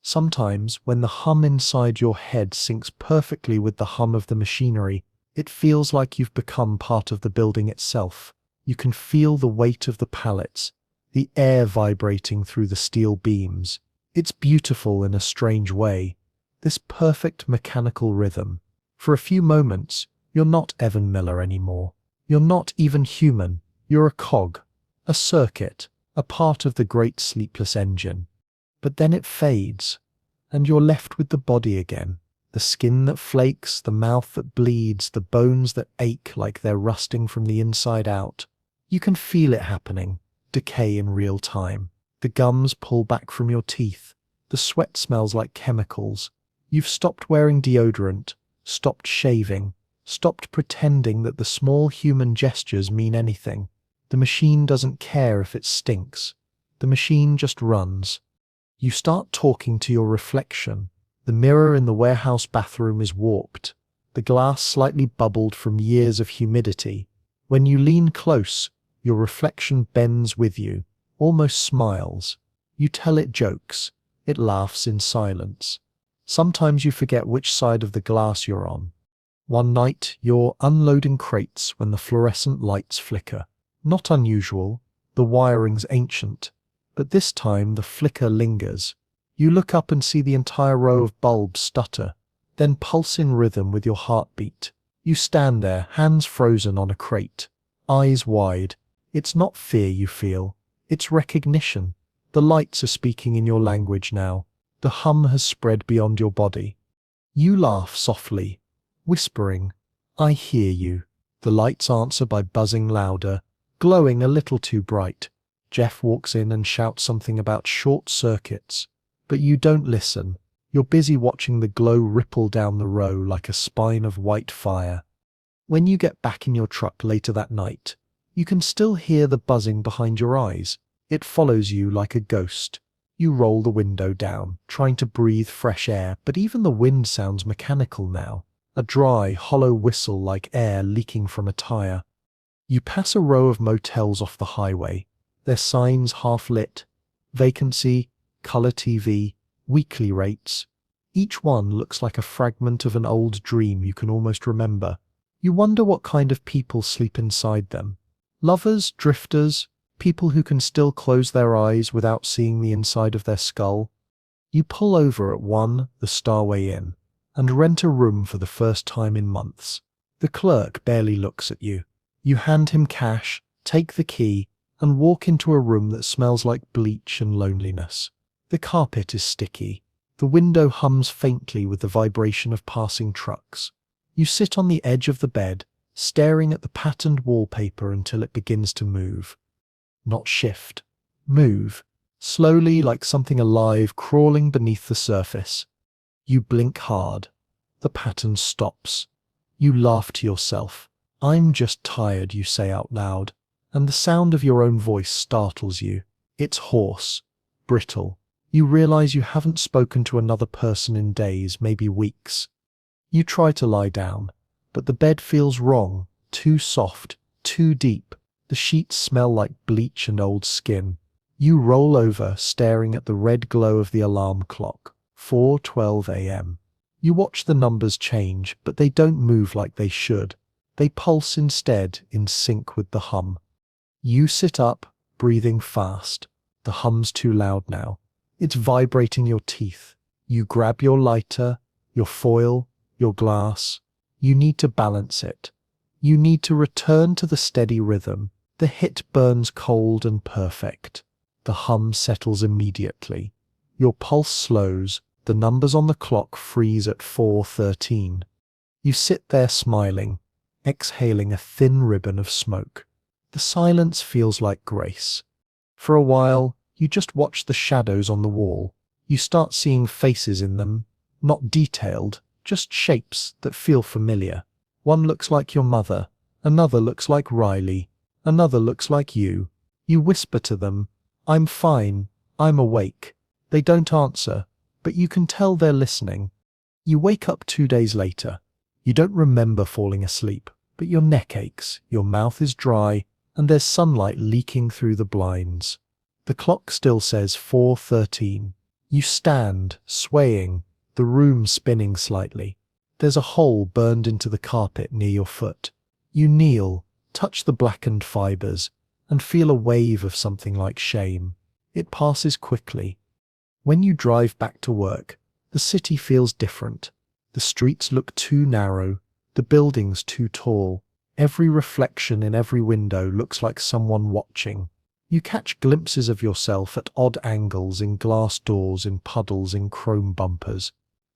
Sometimes, when the hum inside your head syncs perfectly with the hum of the machinery, it feels like you've become part of the building itself. You can feel the weight of the pallets, the air vibrating through the steel beams. It's beautiful in a strange way, this perfect mechanical rhythm. For a few moments, you're not Evan Miller anymore. You're not even human. You're a cog, a circuit, a part of the great sleepless engine. But then it fades, and you're left with the body again. The skin that flakes, the mouth that bleeds, the bones that ache like they're rusting from the inside out. You can feel it happening, decay in real time. The gums pull back from your teeth. The sweat smells like chemicals. You've stopped wearing deodorant, stopped shaving, stopped pretending that the small human gestures mean anything. The machine doesn't care if it stinks. The machine just runs. You start talking to your reflection. The mirror in the warehouse bathroom is warped. The glass slightly bubbled from years of humidity. When you lean close, your reflection bends with you, almost smiles. You tell it jokes. It laughs in silence. Sometimes you forget which side of the glass you're on. One night, you're unloading crates when the fluorescent lights flicker. Not unusual, the wiring's ancient, but this time the flicker lingers. You look up and see the entire row of bulbs stutter, then pulse in rhythm with your heartbeat. You stand there, hands frozen on a crate, eyes wide. It's not fear you feel, it's recognition. The lights are speaking in your language now. The hum has spread beyond your body. You laugh softly, whispering, "I hear you." The lights answer by buzzing louder, glowing a little too bright. Jeff walks in and shouts something about short circuits, but you don't listen. You're busy watching the glow ripple down the row like a spine of white fire. When you get back in your truck later that night, you can still hear the buzzing behind your eyes. It follows you like a ghost. You roll the window down, trying to breathe fresh air, but even the wind sounds mechanical now. A dry, hollow whistle like air leaking from a tire. You pass a row of motels off the highway, their signs half lit. Vacancy, color TV, weekly rates. Each one looks like a fragment of an old dream you can almost remember. You wonder what kind of people sleep inside them. Lovers, drifters, people who can still close their eyes without seeing the inside of their skull. You pull over at one, the Starway Inn, and rent a room for the first time in months. The clerk barely looks at you. You hand him cash, take the key, and walk into a room that smells like bleach and loneliness. The carpet is sticky. The window hums faintly with the vibration of passing trucks. You sit on the edge of the bed, staring at the patterned wallpaper until it begins to move. Not shift. Move. Slowly, like something alive crawling beneath the surface. You blink hard. The pattern stops. You laugh to yourself. "I'm just tired," you say out loud, and the sound of your own voice startles you. It's hoarse, brittle. You realize you haven't spoken to another person in days, maybe weeks. You try to lie down, but the bed feels wrong, too soft, too deep. The sheets smell like bleach and old skin. You roll over, staring at the red glow of the alarm clock. 4:12 a.m. You watch the numbers change, but they don't move like they should. They pulse instead, in sync with the hum. You sit up, breathing fast. The hum's too loud now. It's vibrating your teeth. You grab your lighter, your foil, your glass. You need to balance it. You need to return to the steady rhythm. The hit burns cold and perfect. The hum settles immediately. Your pulse slows. The numbers on the clock freeze at 4:13. You sit there smiling, exhaling a thin ribbon of smoke. The silence feels like grace. For a while, you just watch the shadows on the wall. You start seeing faces in them, not detailed, just shapes that feel familiar. One looks like your mother, another looks like Riley, another looks like you. You whisper to them, "I'm fine, I'm awake." They don't answer, but you can tell they're listening. You wake up 2 days later. You don't remember falling asleep, but your neck aches, your mouth is dry, and there's sunlight leaking through the blinds. The clock still says 4:13. You stand, swaying, the room spinning slightly. There's a hole burned into the carpet near your foot. You kneel, touch the blackened fibers, and feel a wave of something like shame. It passes quickly. When you drive back to work, the city feels different. The streets look too narrow, the buildings too tall. Every reflection in every window looks like someone watching. You catch glimpses of yourself at odd angles in glass doors, in puddles, in chrome bumpers.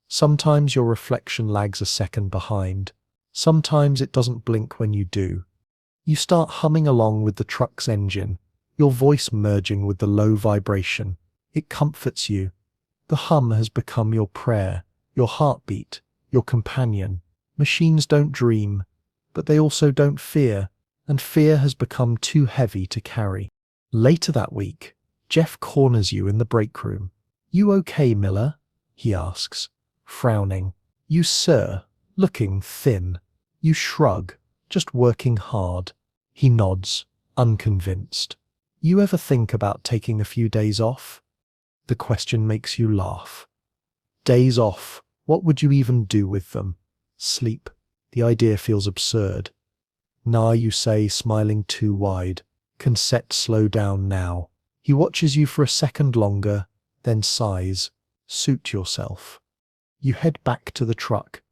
Sometimes your reflection lags a second behind. Sometimes it doesn't blink when you do. You start humming along with the truck's engine, your voice merging with the low vibration. It comforts you. The hum has become your prayer, your heartbeat, your companion. Machines don't dream, but they also don't fear, and fear has become too heavy to carry. Later that week, Jeff corners you in the break room. "You okay, Miller?" he asks, frowning. "You, sir," looking thin. You shrug. "Just working hard." He nods, unconvinced. "You ever think about taking a few days off?" The question makes you laugh. Days off. What would you even do with them? Sleep. The idea feels absurd. "Nah," you say, smiling too wide. "Consent, slow down now." He watches you for a second longer, then sighs. "Suit yourself." You head back to the truck.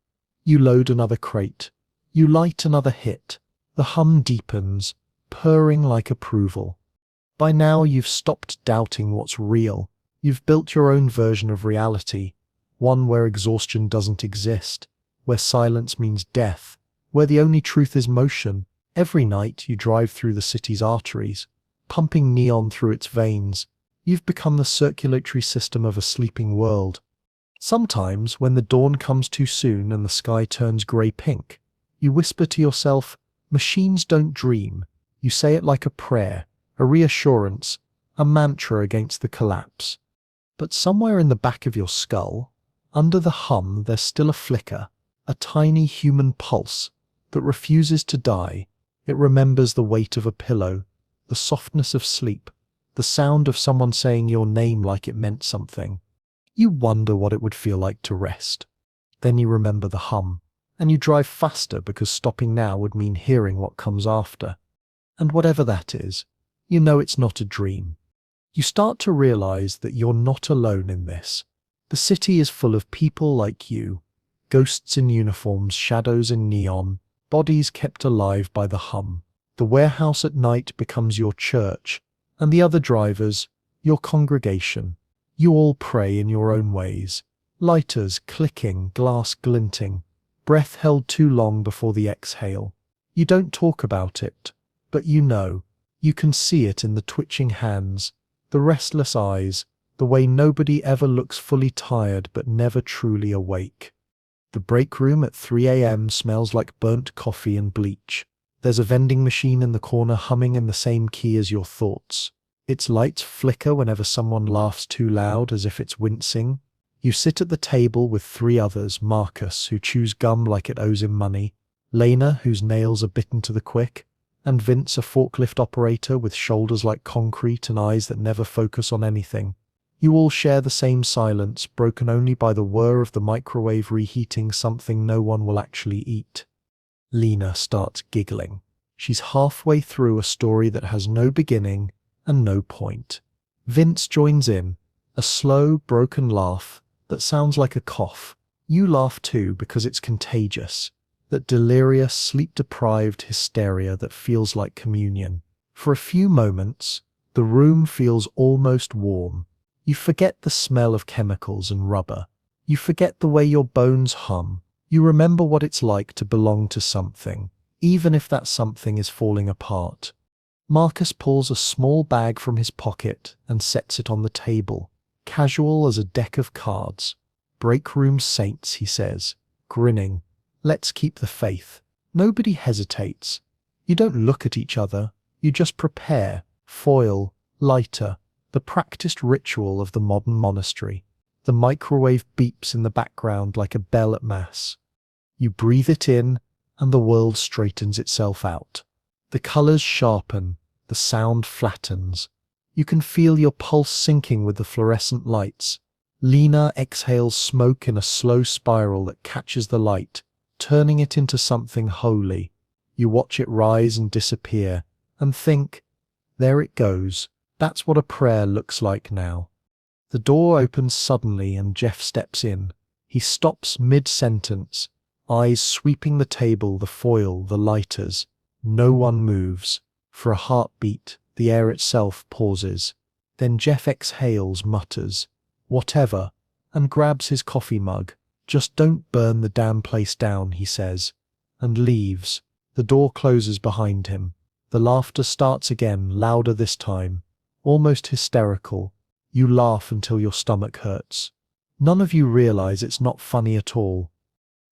You load another crate. You light another hit. The hum deepens, purring like approval. By now you've stopped doubting what's real. You've built your own version of reality, one where exhaustion doesn't exist, where silence means death, where the only truth is motion. Every night you drive through the city's arteries, pumping neon through its veins. You've become the circulatory system of a sleeping world. Sometimes, when the dawn comes too soon and the sky turns grey-pink, you whisper to yourself, "Machines don't dream." You say it like a prayer, a reassurance, a mantra against the collapse. But somewhere in the back of your skull, under the hum, there's still a flicker, a tiny human pulse that refuses to die. It remembers the weight of a pillow, the softness of sleep, the sound of someone saying your name like it meant something. You wonder what it would feel like to rest. Then you remember the hum, and you drive faster because stopping now would mean hearing what comes after. And whatever that is, you know it's not a dream. You start to realize that you're not alone in this. The city is full of people like you, ghosts in uniforms, shadows in neon, bodies kept alive by the hum. The warehouse at night becomes your church, and the other drivers, your congregation. You all pray in your own ways. Lighters clicking, glass glinting, breath held too long before the exhale. You don't talk about it, but you know. You can see it in the twitching hands, the restless eyes, the way nobody ever looks fully tired but never truly awake. The break room at 3 a.m. smells like burnt coffee and bleach. There's a vending machine in the corner humming in the same key as your thoughts. Its lights flicker whenever someone laughs too loud as if it's wincing. You sit at the table with 3 others, Marcus, who chews gum like it owes him money, Lena, whose nails are bitten to the quick, and Vince, a forklift operator with shoulders like concrete and eyes that never focus on anything. You all share the same silence, broken only by the whir of the microwave reheating something no one will actually eat. Lena starts giggling. She's halfway through a story that has no beginning and no point. Vince joins in, a slow, broken laugh that sounds like a cough. You laugh too because it's contagious, that delirious, sleep-deprived hysteria that feels like communion. For a few moments, the room feels almost warm. You forget the smell of chemicals and rubber. You forget the way your bones hum. You remember what it's like to belong to something, even if that something is falling apart. Marcus pulls a small bag from his pocket and sets it on the table, casual as a deck of cards. "Break room saints," he says, grinning. "Let's keep the faith." Nobody hesitates. You don't look at each other. You just prepare. Foil, lighter, the practiced ritual of the modern monastery. The microwave beeps in the background like a bell at mass. You breathe it in, and the world straightens itself out. The colors sharpen, the sound flattens. You can feel your pulse sinking with the fluorescent lights. Lena exhales smoke in a slow spiral that catches the light, turning it into something holy. You watch it rise and disappear, and think, there it goes. That's what a prayer looks like now. The door opens suddenly and Jeff steps in. He stops mid-sentence, eyes sweeping the table, the foil, the lighters. No one moves. For a heartbeat, the air itself pauses. Then Jeff exhales, mutters, "Whatever," and grabs his coffee mug. "Just don't burn the damn place down," he says, and leaves. The door closes behind him. The laughter starts again, louder this time, almost hysterical. You laugh until your stomach hurts. None of you realize it's not funny at all.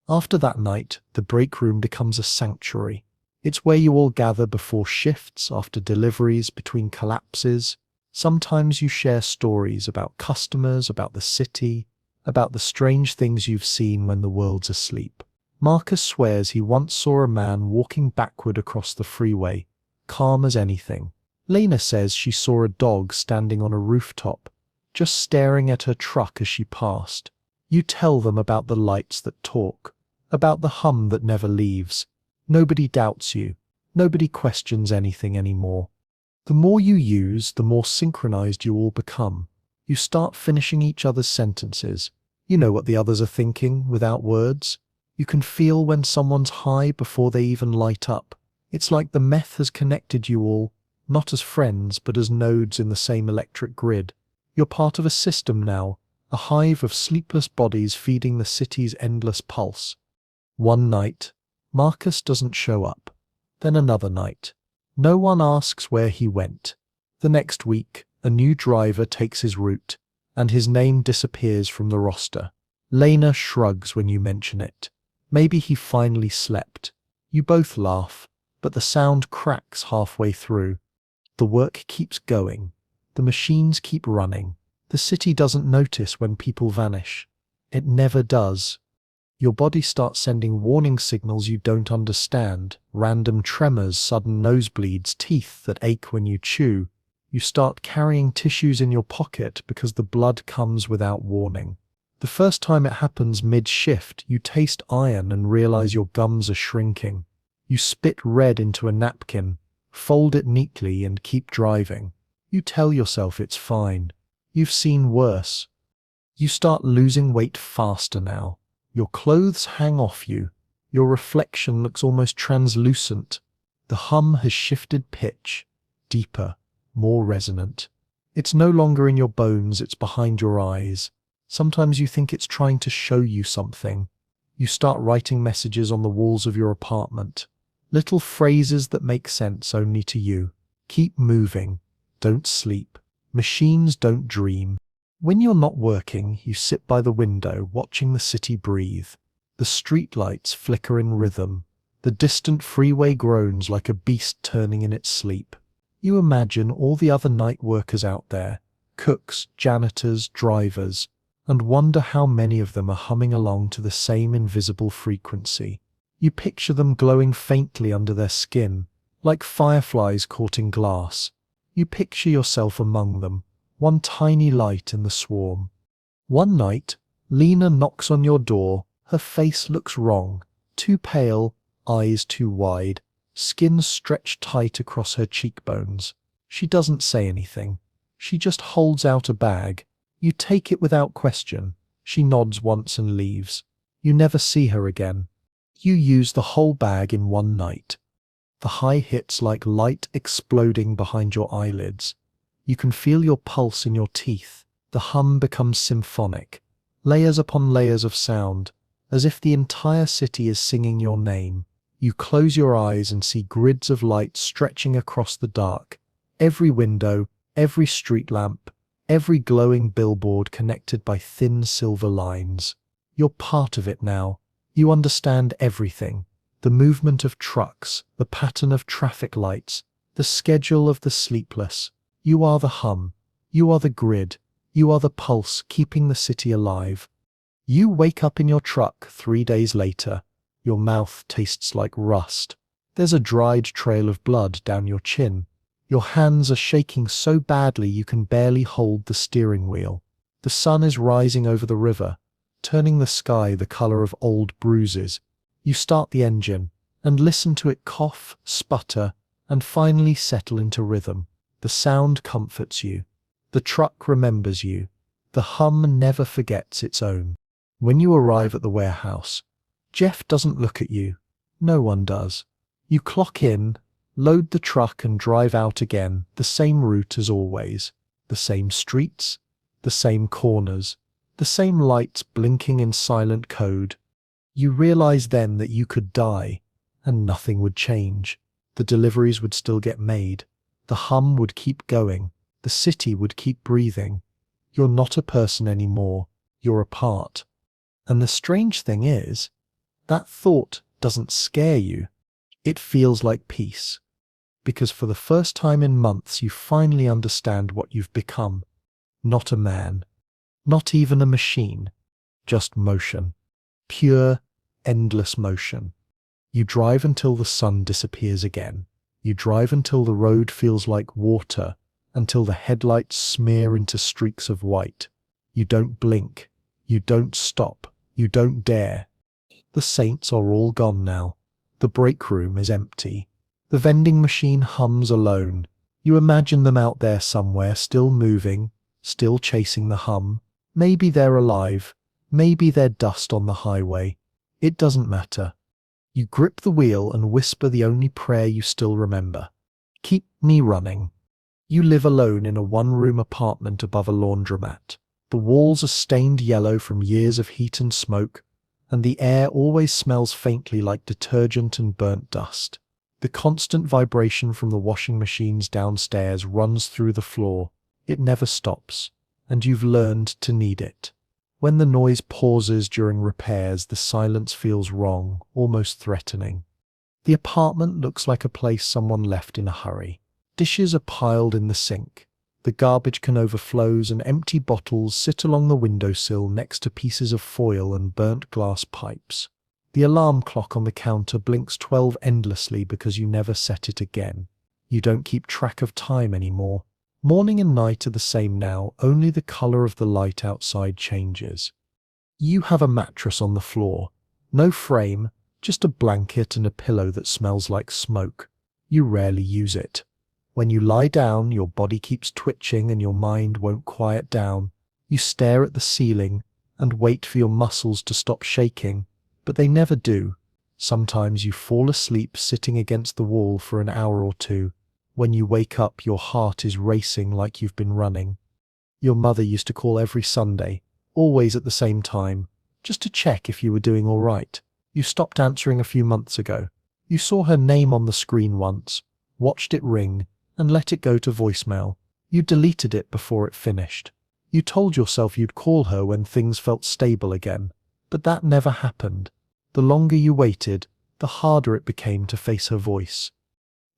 After that night, the break room becomes a sanctuary. It's where you all gather before shifts, after deliveries, between collapses. Sometimes you share stories about customers, about the city, about the strange things you've seen when the world's asleep. Marcus swears he once saw a man walking backward across the freeway, calm as anything. Lena says she saw a dog standing on a rooftop, just staring at her truck as she passed. You tell them about the lights that talk, about the hum that never leaves. Nobody doubts you. Nobody questions anything anymore. The more you use, the more synchronized you all become. You start finishing each other's sentences. You know what the others are thinking without words. You can feel when someone's high before they even light up. It's like the meth has connected you all, not as friends, but as nodes in the same electric grid. You're part of a system now, a hive of sleepless bodies feeding the city's endless pulse. One night, Marcus doesn't show up. Then another night. No one asks where he went. The next week, a new driver takes his route, and his name disappears from the roster. Lena shrugs when you mention it. Maybe he finally slept. You both laugh, but the sound cracks halfway through. The work keeps going. The machines keep running. The city doesn't notice when people vanish. It never does. Your body starts sending warning signals you don't understand. Random tremors, sudden nosebleeds, teeth that ache when you chew. You start carrying tissues in your pocket because the blood comes without warning. The first time it happens mid-shift, you taste iron and realize your gums are shrinking. You spit red into a napkin, fold it neatly and keep driving. You tell yourself it's fine. You've seen worse. You start losing weight faster now. Your clothes hang off you. Your reflection looks almost translucent. The hum has shifted pitch, deeper, more resonant. It's no longer in your bones, it's behind your eyes. Sometimes you think it's trying to show you something. You start writing messages on the walls of your apartment. Little phrases that make sense only to you. Keep moving. Don't sleep. Machines don't dream. When you're not working, you sit by the window watching the city breathe. The streetlights flicker in rhythm. The distant freeway groans like a beast turning in its sleep. You imagine all the other night workers out there, cooks, janitors, drivers, and wonder how many of them are humming along to the same invisible frequency. You picture them glowing faintly under their skin, like fireflies caught in glass. You picture yourself among them, one tiny light in the swarm. One night, Lena knocks on your door. Her face looks wrong, too pale, eyes too wide, skin stretched tight across her cheekbones. She doesn't say anything. She just holds out a bag. You take it without question. She nods once and leaves. You never see her again. You use the whole bag in one night. The high hits like light exploding behind your eyelids. You can feel your pulse in your teeth. The hum becomes symphonic, layers upon layers of sound, as if the entire city is singing your name. You close your eyes and see grids of light stretching across the dark. Every window, every street lamp, every glowing billboard connected by thin silver lines. You're part of it now. You understand everything. The movement of trucks, the pattern of traffic lights, the schedule of the sleepless. You are the hum. You are the grid. You are the pulse keeping the city alive. You wake up in your truck 3 days later. Your mouth tastes like rust. There's a dried trail of blood down your chin. Your hands are shaking so badly you can barely hold the steering wheel. The sun is rising over the river, turning the sky the color of old bruises. You start the engine and listen to it cough, sputter, and finally settle into rhythm. The sound comforts you. The truck remembers you. The hum never forgets its own. When you arrive at the warehouse, Jeff doesn't look at you. No one does. You clock in, load the truck and drive out again, the same route as always. The same streets, the same corners, the same lights blinking in silent code. You realize then that you could die, and nothing would change. The deliveries would still get made. The hum would keep going. The city would keep breathing. You're not a person anymore. You're a part. And the strange thing is, that thought doesn't scare you. It feels like peace, because for the first time in months you finally understand what you've become. Not a man, not even a machine, just motion. Pure, endless motion. You drive until the sun disappears again. You drive until the road feels like water, until the headlights smear into streaks of white. You don't blink. You don't stop. You don't dare. The saints are all gone now. The break room is empty. The vending machine hums alone. You imagine them out there somewhere, still moving, still chasing the hum. Maybe they're alive. Maybe they're dust on the highway. It doesn't matter. You grip the wheel and whisper the only prayer you still remember. Keep me running. You live alone in a one-room apartment above a laundromat. The walls are stained yellow from years of heat and smoke, and the air always smells faintly like detergent and burnt dust. The constant vibration from the washing machines downstairs runs through the floor. It never stops, and you've learned to need it. When the noise pauses during repairs, the silence feels wrong, almost threatening. The apartment looks like a place someone left in a hurry. Dishes are piled in the sink. The garbage can overflows and empty bottles sit along the windowsill next to pieces of foil and burnt glass pipes. The alarm clock on the counter blinks 12 endlessly because you never set it again. You don't keep track of time anymore. Morning and night are the same now, only the color of the light outside changes. You have a mattress on the floor. No frame, just a blanket and a pillow that smells like smoke. You rarely use it. When you lie down, your body keeps twitching and your mind won't quiet down. You stare at the ceiling and wait for your muscles to stop shaking, but they never do. Sometimes you fall asleep sitting against the wall for an hour or two. When you wake up, your heart is racing like you've been running. Your mother used to call every Sunday, always at the same time, just to check if you were doing all right. You stopped answering a few months ago. You saw her name on the screen once, watched it ring, and let it go to voicemail. You deleted it before it finished. You told yourself you'd call her when things felt stable again, but that never happened. The longer you waited, the harder it became to face her voice.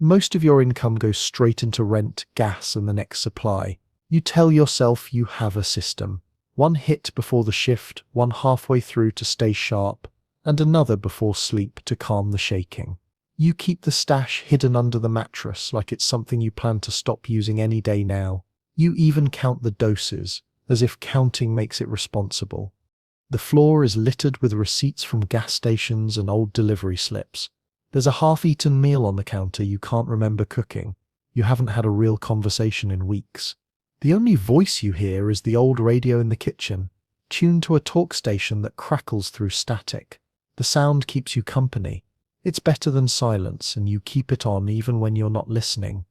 Most of your income goes straight into rent, gas, and the next supply. You tell yourself you have a system. One hit before the shift, one halfway through to stay sharp, and another before sleep to calm the shaking. You keep the stash hidden under the mattress like it's something you plan to stop using any day now. You even count the doses, as if counting makes it responsible. The floor is littered with receipts from gas stations and old delivery slips. There's a half-eaten meal on the counter you can't remember cooking. You haven't had a real conversation in weeks. The only voice you hear is the old radio in the kitchen, tuned to a talk station that crackles through static. The sound keeps you company. It's better than silence, and you keep it on even when you're not listening.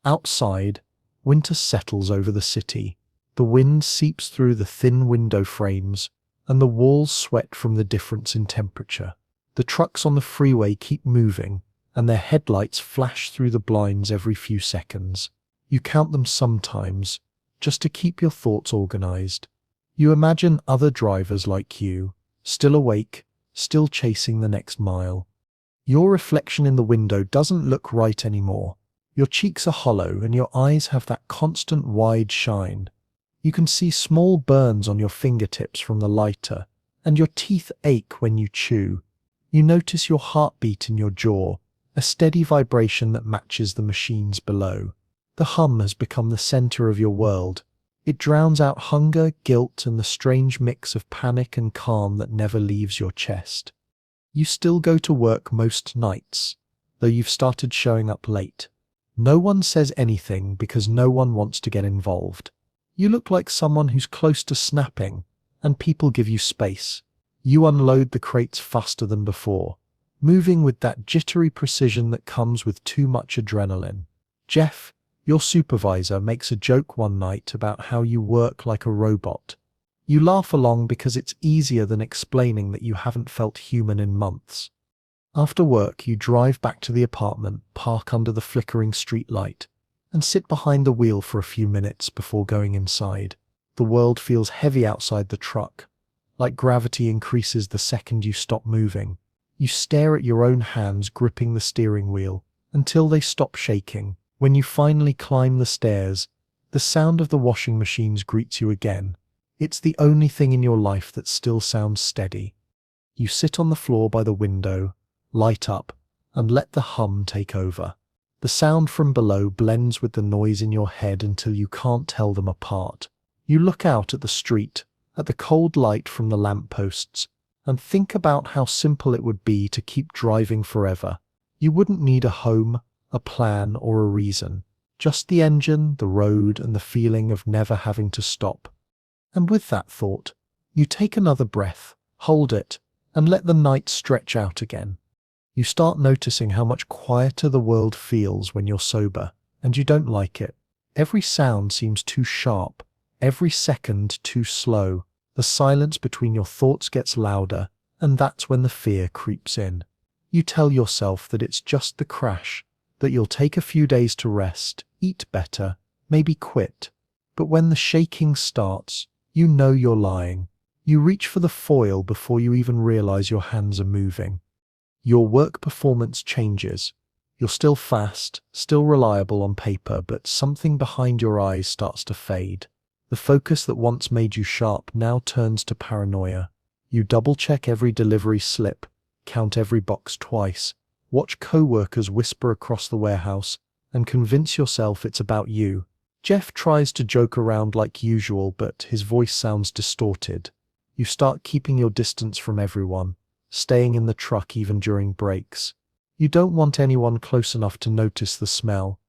Outside, winter settles over the city. The wind seeps through the thin window frames, and the walls sweat from the difference in temperature. The trucks on the freeway keep moving, and their headlights flash through the blinds every few seconds. You count them sometimes, just to keep your thoughts organized. You imagine other drivers like you, still awake, still chasing the next mile. Your reflection in the window doesn't look right anymore. Your cheeks are hollow, and your eyes have that constant wide shine. You can see small burns on your fingertips from the lighter, and your teeth ache when you chew. You notice your heartbeat in your jaw, a steady vibration that matches the machines below. The hum has become the center of your world. It drowns out hunger, guilt, and the strange mix of panic and calm that never leaves your chest. You still go to work most nights, though you've started showing up late. No one says anything because no one wants to get involved. You look like someone who's close to snapping, and people give you space. You unload the crates faster than before, moving with that jittery precision that comes with too much adrenaline. Jeff, your supervisor, makes a joke one night about how you work like a robot. You laugh along because it's easier than explaining that you haven't felt human in months. After work, you drive back to the apartment, park under the flickering street light, and sit behind the wheel for a few minutes before going inside. The world feels heavy outside the truck, like gravity increases the second you stop moving. You stare at your own hands gripping the steering wheel until they stop shaking. When you finally climb the stairs, the sound of the washing machines greets you again. It's the only thing in your life that still sounds steady. You sit on the floor by the window, light up, and let the hum take over. The sound from below blends with the noise in your head until you can't tell them apart. You look out at the street, at the cold light from the lampposts, and think about how simple it would be to keep driving forever. You wouldn't need a home, a plan, or a reason. Just the engine, the road, and the feeling of never having to stop. And with that thought, you take another breath, hold it, and let the night stretch out again. You start noticing how much quieter the world feels when you're sober, and you don't like it. Every sound seems too sharp, every second too slow. The silence between your thoughts gets louder, and that's when the fear creeps in. You tell yourself that it's just the crash, that you'll take a few days to rest, eat better, maybe quit. But when the shaking starts, you know you're lying. You reach for the foil before you even realize your hands are moving. Your work performance changes. You're still fast, still reliable on paper, but something behind your eyes starts to fade. The focus that once made you sharp now turns to paranoia. You double-check every delivery slip, count every box twice, watch co-workers whisper across the warehouse, and convince yourself it's about you. Jeff tries to joke around like usual, but his voice sounds distorted. You start keeping your distance from everyone, staying in the truck even during breaks. You don't want anyone close enough to notice the smell.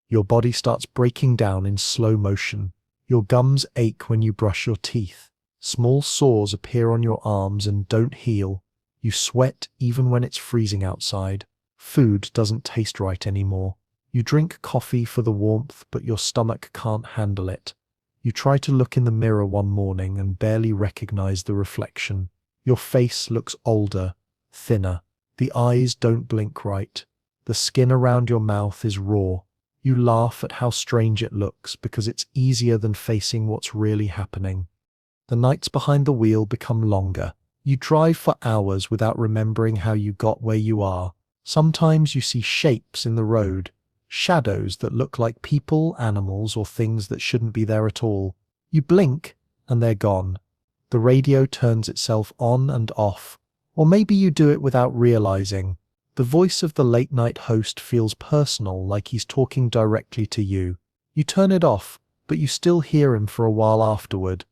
Your body starts breaking down in slow motion. Your gums ache when you brush your teeth. Small sores appear on your arms and don't heal. You sweat even when it's freezing outside. Food doesn't taste right anymore. You drink coffee for the warmth, but your stomach can't handle it. You try to look in the mirror one morning and barely recognize the reflection. Your face looks older, thinner. The eyes don't blink right. The skin around your mouth is raw. You laugh at how strange it looks because it's easier than facing what's really happening. The nights behind the wheel become longer. You drive for hours without remembering how you got where you are. Sometimes you see shapes in the road, shadows that look like people, animals, or things that shouldn't be there at all. You blink, and they're gone. The radio turns itself on and off, or maybe you do it without realizing. The voice of the late-night host feels personal, like he's talking directly to you. You turn it off, but you still hear him for a while afterward.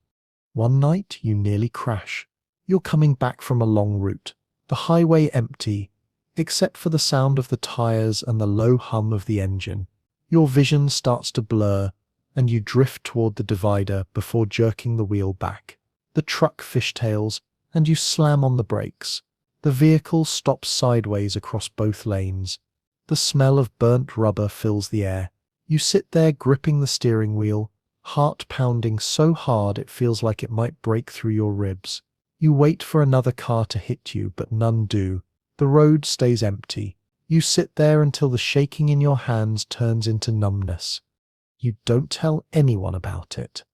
One night, you nearly crash. You're coming back from a long route, the highway empty, except for the sound of the tires and the low hum of the engine. Your vision starts to blur, and you drift toward the divider before jerking the wheel back. The truck fishtails, and you slam on the brakes. The vehicle stops sideways across both lanes. The smell of burnt rubber fills the air. You sit there gripping the steering wheel, heart pounding so hard it feels like it might break through your ribs. You wait for another car to hit you, but none do. The road stays empty. You sit there until the shaking in your hands turns into numbness. You don't tell anyone about it.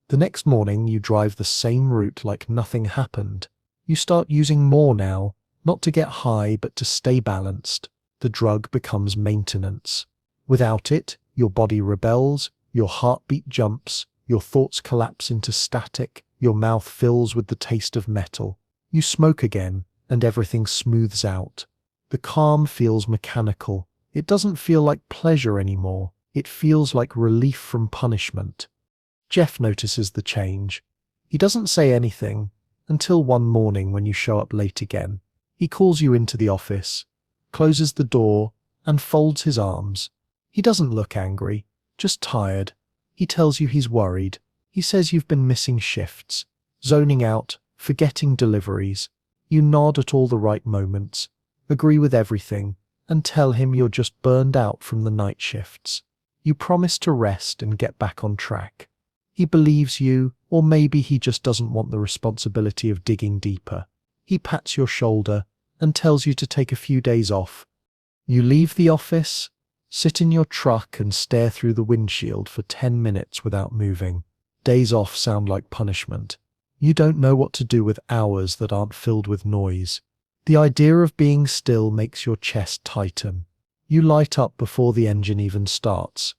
The next morning, you drive the same route like nothing happened. You start using more now, not to get high, but to stay balanced. The drug becomes maintenance. Without it, your body rebels, your heartbeat jumps, your thoughts collapse into static, your mouth fills with the taste of metal. You smoke again, and everything smooths out. The calm feels mechanical. It doesn't feel like pleasure anymore. It feels like relief from punishment. Jeff notices the change. He doesn't say anything until one morning when you show up late again. He calls you into the office, closes the door, and folds his arms. He doesn't look angry, just tired. He tells you he's worried. He says you've been missing shifts, zoning out, forgetting deliveries. You nod at all the right moments, agree with everything, and tell him you're just burned out from the night shifts. You promise to rest and get back on track. He believes you, or maybe he just doesn't want the responsibility of digging deeper. He pats your shoulder and tells you to take a few days off. You leave the office, sit in your truck and stare through the windshield for 10 minutes without moving. Days off sound like punishment. You don't know what to do with hours that aren't filled with noise. The idea of being still makes your chest tighten. You light up before the engine even starts.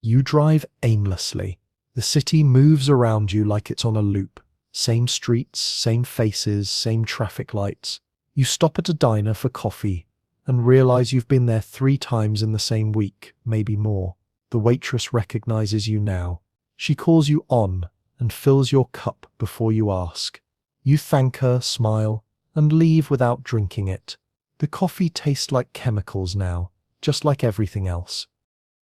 You drive aimlessly. The city moves around you like it's on a loop. Same streets, same faces, same traffic lights. You stop at a diner for coffee and realize you've been there 3 times in the same week, maybe more. The waitress recognizes you now. She calls you on and fills your cup before you ask. You thank her, smile, and leave without drinking it. The coffee tastes like chemicals now, just like everything else.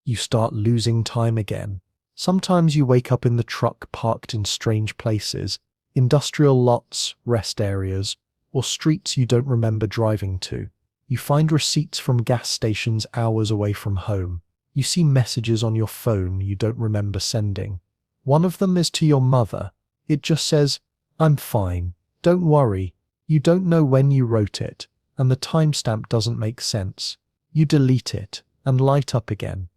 You start losing time again. Sometimes you wake up in the truck parked in strange places, industrial lots, rest areas, or streets you don't remember driving to. You find receipts from gas stations hours away from home. You see messages on your phone you don't remember sending. One of them is to your mother. It just says, "I'm fine. Don't worry." You don't know when you wrote it, and the timestamp doesn't make sense. You delete it and light up again.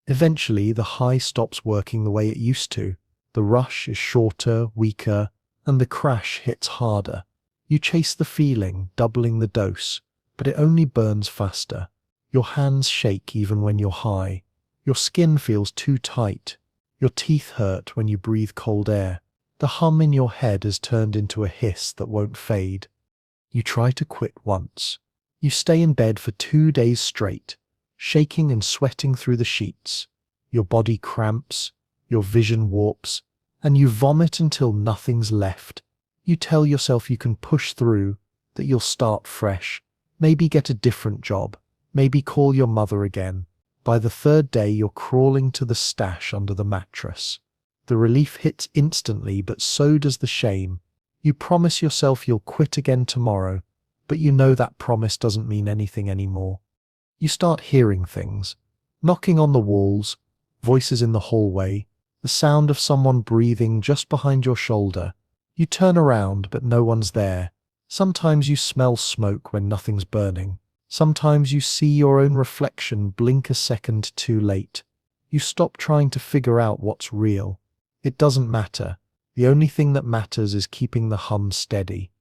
Eventually, the high stops working the way it used to. The rush is shorter, weaker, and the crash hits harder. You chase the feeling, doubling the dose, but it only burns faster. Your hands shake even when you're high. Your skin feels too tight. Your teeth hurt when you breathe cold air. The hum in your head has turned into a hiss that won't fade. You try to quit once. You stay in bed for 2 days straight, shaking and sweating through the sheets. Your body cramps, your vision warps, and you vomit until nothing's left. You tell yourself you can push through, that you'll start fresh, maybe get a different job, maybe call your mother again. By the 3rd day, you're crawling to the stash under the mattress. The relief hits instantly, but so does the shame. You promise yourself you'll quit again tomorrow, but you know that promise doesn't mean anything anymore. You start hearing things, knocking on the walls, voices in the hallway, the sound of someone breathing just behind your shoulder. You turn around, but no one's there. Sometimes you smell smoke when nothing's burning. Sometimes you see your own reflection blink a second too late. You stop trying to figure out what's real. It doesn't matter. The only thing that matters is keeping the hum steady.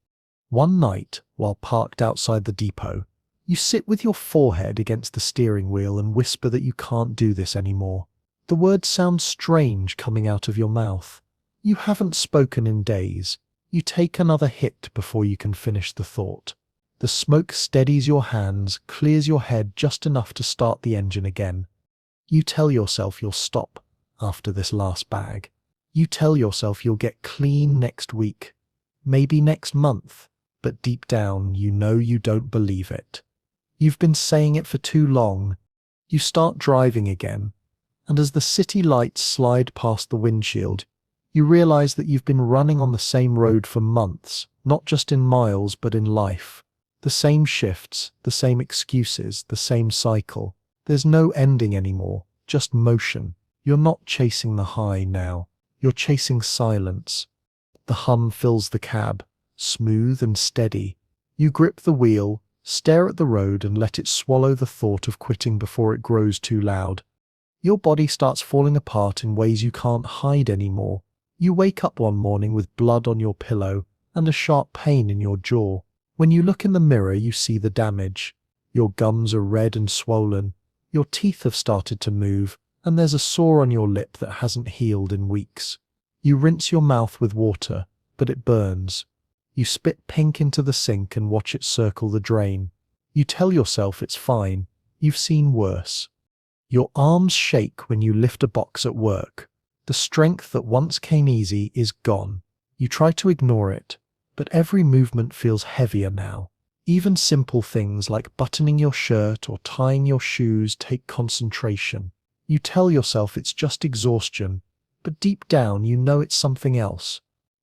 One night, while parked outside the depot, you sit with your forehead against the steering wheel and whisper that you can't do this anymore. The words sound strange coming out of your mouth. You haven't spoken in days. You take another hit before you can finish the thought. The smoke steadies your hands, clears your head just enough to start the engine again. You tell yourself you'll stop after this last bag. You tell yourself you'll get clean next week, maybe next month, but deep down you know you don't believe it. You've been saying it for too long. You start driving again, and as the city lights slide past the windshield, you realize that you've been running on the same road for months, not just in miles but in life. The same shifts, the same excuses, the same cycle. There's no ending anymore, just motion. You're not chasing the high now. You're chasing silence. The hum fills the cab, smooth and steady. You grip the wheel, stare at the road and let it swallow the thought of quitting before it grows too loud. Your body starts falling apart in ways you can't hide anymore. You wake up one morning with blood on your pillow and a sharp pain in your jaw. When you look in the mirror, you see the damage. Your gums are red and swollen. Your teeth have started to move, and there's a sore on your lip that hasn't healed in weeks. You rinse your mouth with water, but it burns. You spit pink into the sink and watch it circle the drain. You tell yourself it's fine. You've seen worse. Your arms shake when you lift a box at work. The strength that once came easy is gone. You try to ignore it, but every movement feels heavier now. Even simple things like buttoning your shirt or tying your shoes take concentration. You tell yourself it's just exhaustion, but deep down you know it's something else.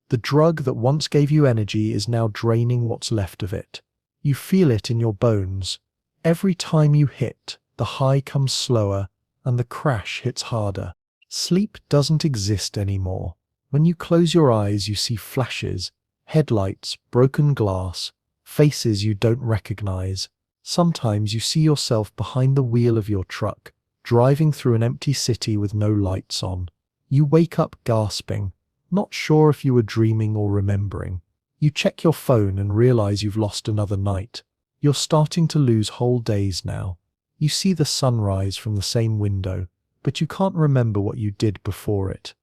The drug that once gave you energy is now draining what's left of it. You feel it in your bones. Every time you hit, the high comes slower and the crash hits harder. Sleep doesn't exist anymore. When you close your eyes, you see flashes, headlights, broken glass, faces you don't recognize. Sometimes you see yourself behind the wheel of your truck, driving through an empty city with no lights on. You wake up gasping, not sure if you were dreaming or remembering. You check your phone and realize you've lost another night. You're starting to lose whole days now. You see the sunrise from the same window, but you can't remember what you did before it.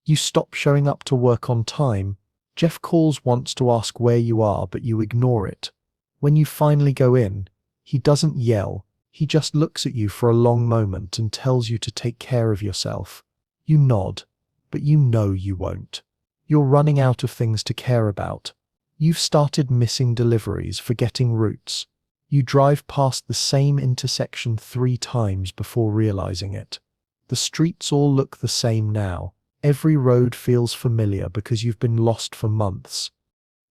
You stop showing up to work on time. Jeff calls once to ask where you are, but you ignore it. When you finally go in, he doesn't yell. He just looks at you for a long moment and tells you to take care of yourself. You nod, but you know you won't. You're running out of things to care about. You've started missing deliveries, forgetting routes. You drive past the same intersection 3 times before realizing it. The streets all look the same now. Every road feels familiar because you've been lost for months.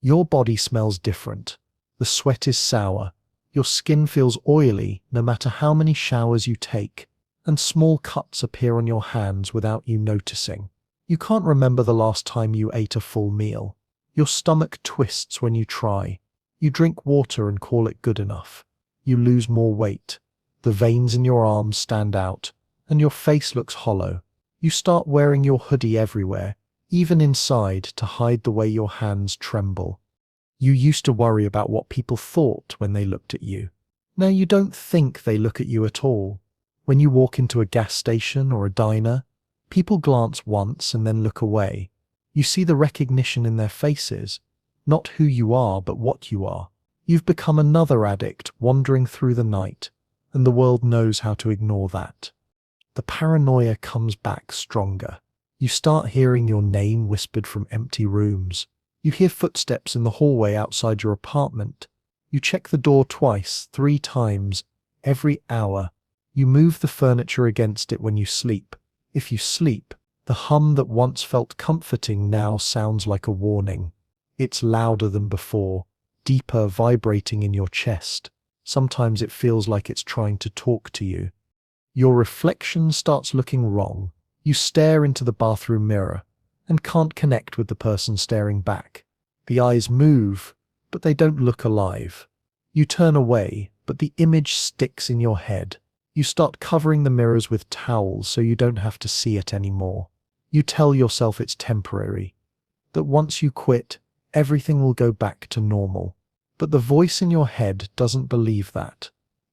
Your body smells different. The sweat is sour. Your skin feels oily no matter how many showers you take, and small cuts appear on your hands without you noticing. You can't remember the last time you ate a full meal. Your stomach twists when you try. You drink water and call it good enough. You lose more weight. The veins in your arms stand out, and your face looks hollow. You start wearing your hoodie everywhere, even inside, to hide the way your hands tremble. You used to worry about what people thought when they looked at you. Now you don't think they look at you at all. When you walk into a gas station or a diner, people glance once and then look away. You see the recognition in their faces, not who you are, but what you are. You've become another addict wandering through the night, and the world knows how to ignore that. The paranoia comes back stronger. You start hearing your name whispered from empty rooms. You hear footsteps in the hallway outside your apartment. You check the door twice, 3 times, every hour. You move the furniture against it when you sleep. If you sleep, the hum that once felt comforting now sounds like a warning. It's louder than before, deeper, vibrating in your chest. Sometimes it feels like it's trying to talk to you. Your reflection starts looking wrong. You stare into the bathroom mirror and can't connect with the person staring back. The eyes move, but they don't look alive. You turn away, but the image sticks in your head. You start covering the mirrors with towels so you don't have to see it anymore. You tell yourself it's temporary, that once you quit, everything will go back to normal. But the voice in your head doesn't believe that.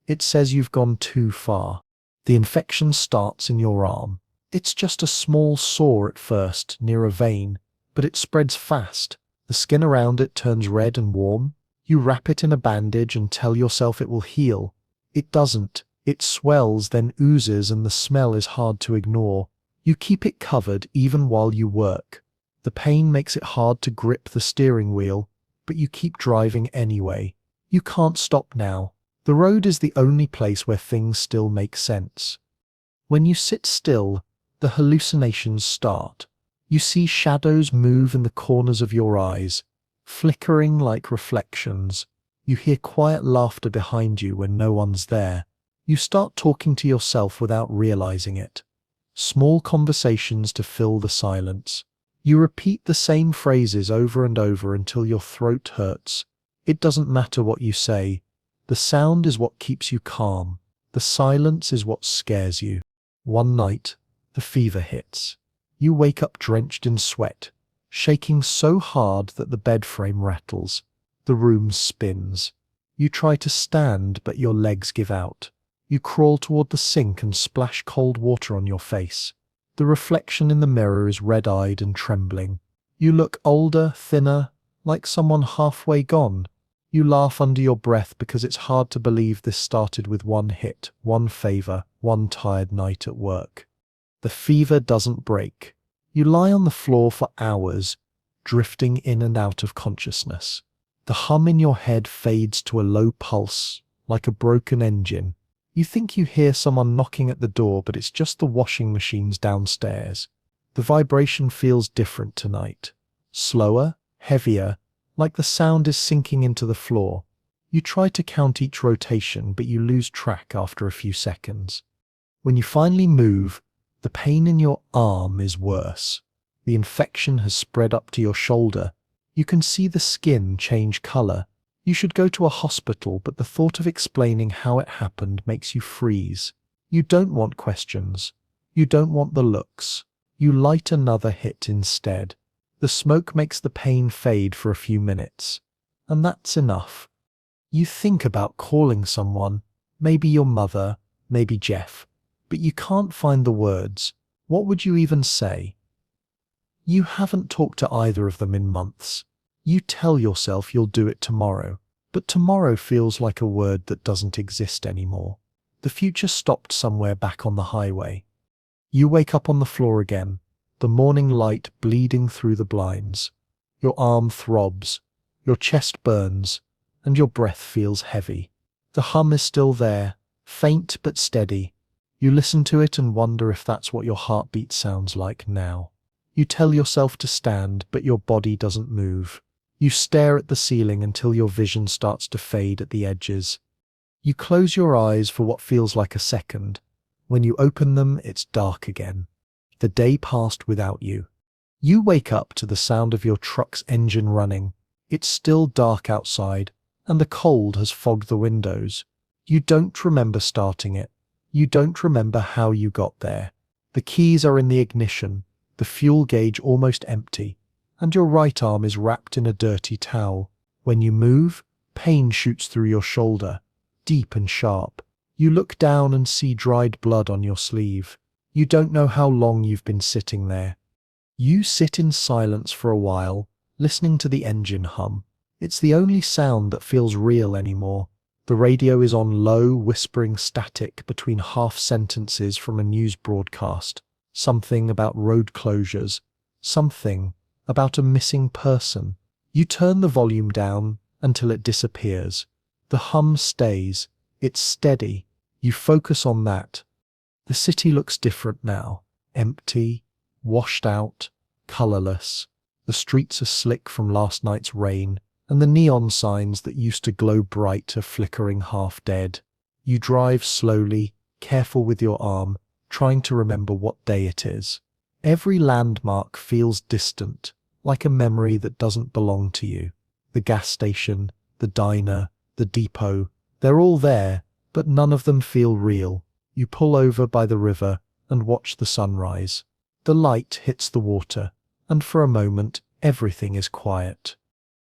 It says you've gone too far. The infection starts in your arm. It's just a small sore at first, near a vein, but it spreads fast. The skin around it turns red and warm. You wrap it in a bandage and tell yourself it will heal. It doesn't. It swells, then oozes, and the smell is hard to ignore. You keep it covered even while you work. The pain makes it hard to grip the steering wheel, but you keep driving anyway. You can't stop now. The road is the only place where things still make sense. When you sit still, the hallucinations start. You see shadows move in the corners of your eyes, flickering like reflections. You hear quiet laughter behind you when no one's there. You start talking to yourself without realizing it. Small conversations to fill the silence. You repeat the same phrases over and over until your throat hurts. It doesn't matter what you say. The sound is what keeps you calm. The silence is what scares you. One night, the fever hits. You wake up drenched in sweat, shaking so hard that the bed frame rattles. The room spins. You try to stand, but your legs give out. You crawl toward the sink and splash cold water on your face. The reflection in the mirror is red-eyed and trembling. You look older, thinner, like someone halfway gone. You laugh under your breath because it's hard to believe this started with one hit, one favor, one tired night at work. The fever doesn't break. You lie on the floor for hours, drifting in and out of consciousness. The hum in your head fades to a low pulse, like a broken engine. You think you hear someone knocking at the door, but it's just the washing machines downstairs. The vibration feels different tonight. Slower, heavier, like the sound is sinking into the floor. You try to count each rotation, but you lose track after a few seconds. When you finally move, the pain in your arm is worse. The infection has spread up to your shoulder. You can see the skin change color. You should go to a hospital, but the thought of explaining how it happened makes you freeze. You don't want questions. You don't want the looks. You light another hit instead. The smoke makes the pain fade for a few minutes. And that's enough. You think about calling someone, maybe your mother, maybe Jeff, but you can't find the words. What would you even say? You haven't talked to either of them in months. You tell yourself you'll do it tomorrow, but tomorrow feels like a word that doesn't exist anymore. The future stopped somewhere back on the highway. You wake up on the floor again, the morning light bleeding through the blinds. Your arm throbs, your chest burns, and your breath feels heavy. The hum is still there, faint but steady. You listen to it and wonder if that's what your heartbeat sounds like now. You tell yourself to stand, but your body doesn't move. You stare at the ceiling until your vision starts to fade at the edges. You close your eyes for what feels like a second. When you open them, it's dark again. The day passed without you. You wake up to the sound of your truck's engine running. It's still dark outside, and the cold has fogged the windows. You don't remember starting it. You don't remember how you got there. The keys are in the ignition, the fuel gauge almost empty, and your right arm is wrapped in a dirty towel. When you move, pain shoots through your shoulder, deep and sharp. You look down and see dried blood on your sleeve. You don't know how long you've been sitting there. You sit in silence for a while, listening to the engine hum. It's the only sound that feels real anymore. The radio is on low, whispering static between half sentences from a news broadcast. Something about road closures. Something about a missing person. You turn the volume down until it disappears. The hum stays. It's steady. You focus on that. The city looks different now. Empty, washed out, colorless. The streets are slick from last night's rain, and the neon signs that used to glow bright are flickering half dead. You drive slowly, careful with your arm, trying to remember what day it is. Every landmark feels distant, like a memory that doesn't belong to you. The gas station, the diner, the depot, they're all there, but none of them feel real. You pull over by the river and watch the sunrise. The light hits the water, and for a moment, everything is quiet.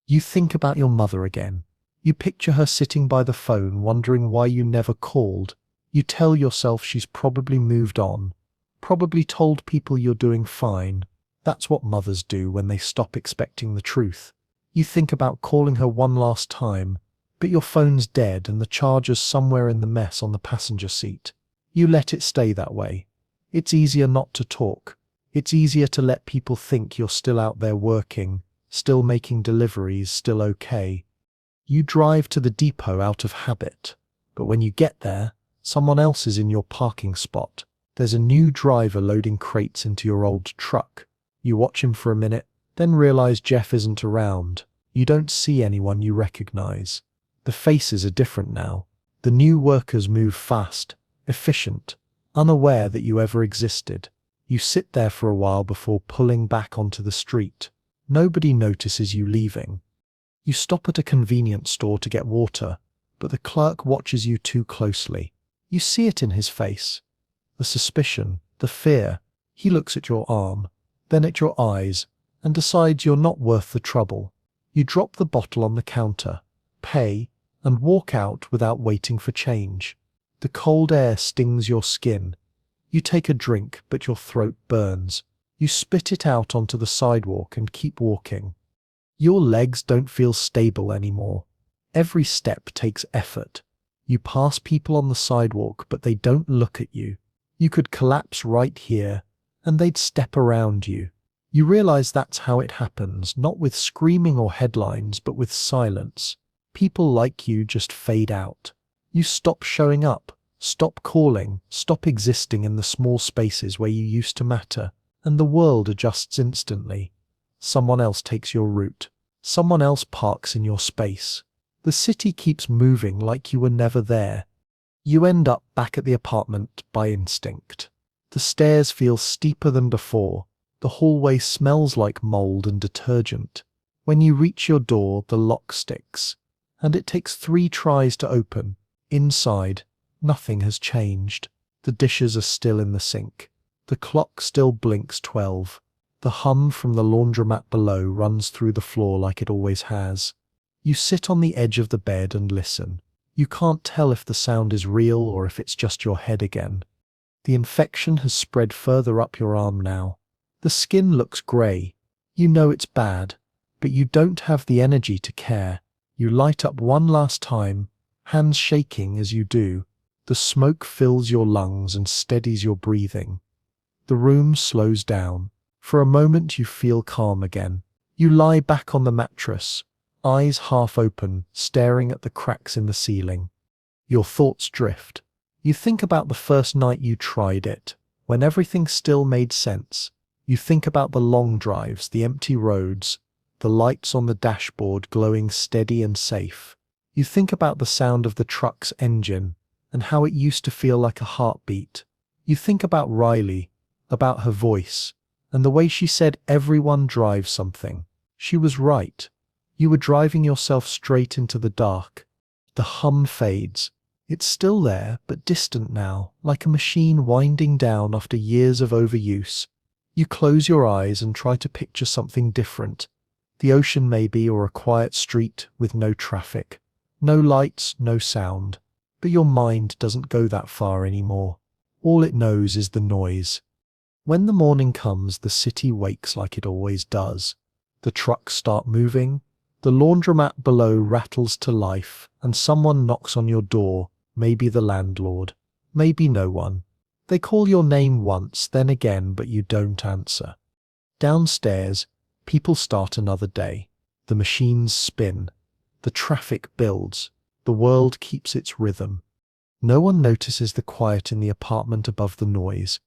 You think about your mother again. You picture her sitting by the phone, wondering why you never called. You tell yourself she's probably moved on, probably told people you're doing fine. That's what mothers do when they stop expecting the truth. You think about calling her one last time, but your phone's dead and the charger's somewhere in the mess on the passenger seat. You let it stay that way. It's easier not to talk. It's easier to let people think you're still out there working, still making deliveries, still okay. You drive to the depot out of habit, but when you get there, someone else is in your parking spot. There's a new driver loading crates into your old truck. You watch him for a minute, then realize Jeff isn't around. You don't see anyone you recognize. The faces are different now. The new workers move fast, efficient, unaware that you ever existed. You sit there for a while before pulling back onto the street. Nobody notices you leaving. You stop at a convenience store to get water, but the clerk watches you too closely. You see it in his face. The suspicion, the fear. He looks at your arm, then at your eyes, and decides you're not worth the trouble. You drop the bottle on the counter, pay, and walk out without waiting for change. The cold air stings your skin. You take a drink, but your throat burns. You spit it out onto the sidewalk and keep walking. Your legs don't feel stable anymore. Every step takes effort. You pass people on the sidewalk, but they don't look at you. You could collapse right here, and they'd step around you. You realize that's how it happens, not with screaming or headlines, but with silence. People like you just fade out. You stop showing up, stop calling, stop existing in the small spaces where you used to matter, and the world adjusts instantly. Someone else takes your route. Someone else parks in your space. The city keeps moving like you were never there. You end up back at the apartment by instinct. The stairs feel steeper than before. The hallway smells like mold and detergent. When you reach your door, the lock sticks, and it takes 3 tries to open. Inside, nothing has changed. The dishes are still in the sink. The clock still blinks 12. The hum from the laundromat below runs through the floor like it always has. You sit on the edge of the bed and listen. You can't tell if the sound is real or if it's just your head again. The infection has spread further up your arm now. The skin looks grey. You know it's bad, but you don't have the energy to care. You light up one last time, hands shaking as you do. The smoke fills your lungs and steadies your breathing. The room slows down. For a moment you feel calm again. You lie back on the mattress, eyes half open, staring at the cracks in the ceiling. Your thoughts drift. You think about the first night you tried it, when everything still made sense. You think about the long drives, the empty roads, the lights on the dashboard glowing steady and safe. You think about the sound of the truck's engine and how it used to feel like a heartbeat. You think about Riley, about her voice, and the way she said everyone drives something. She was right. You were driving yourself straight into the dark. The hum fades. It's still there, but distant now, like a machine winding down after years of overuse. You close your eyes and try to picture something different. The ocean maybe, or a quiet street with no traffic. No lights, no sound. But your mind doesn't go that far anymore. All it knows is the noise. When the morning comes, the city wakes like it always does. The trucks start moving, the laundromat below rattles to life, and someone knocks on your door, maybe the landlord, maybe no one. They call your name once, then again, but you don't answer. Downstairs, people start another day. The machines spin. The traffic builds. The world keeps its rhythm. No one notices the quiet in the apartment above the noise.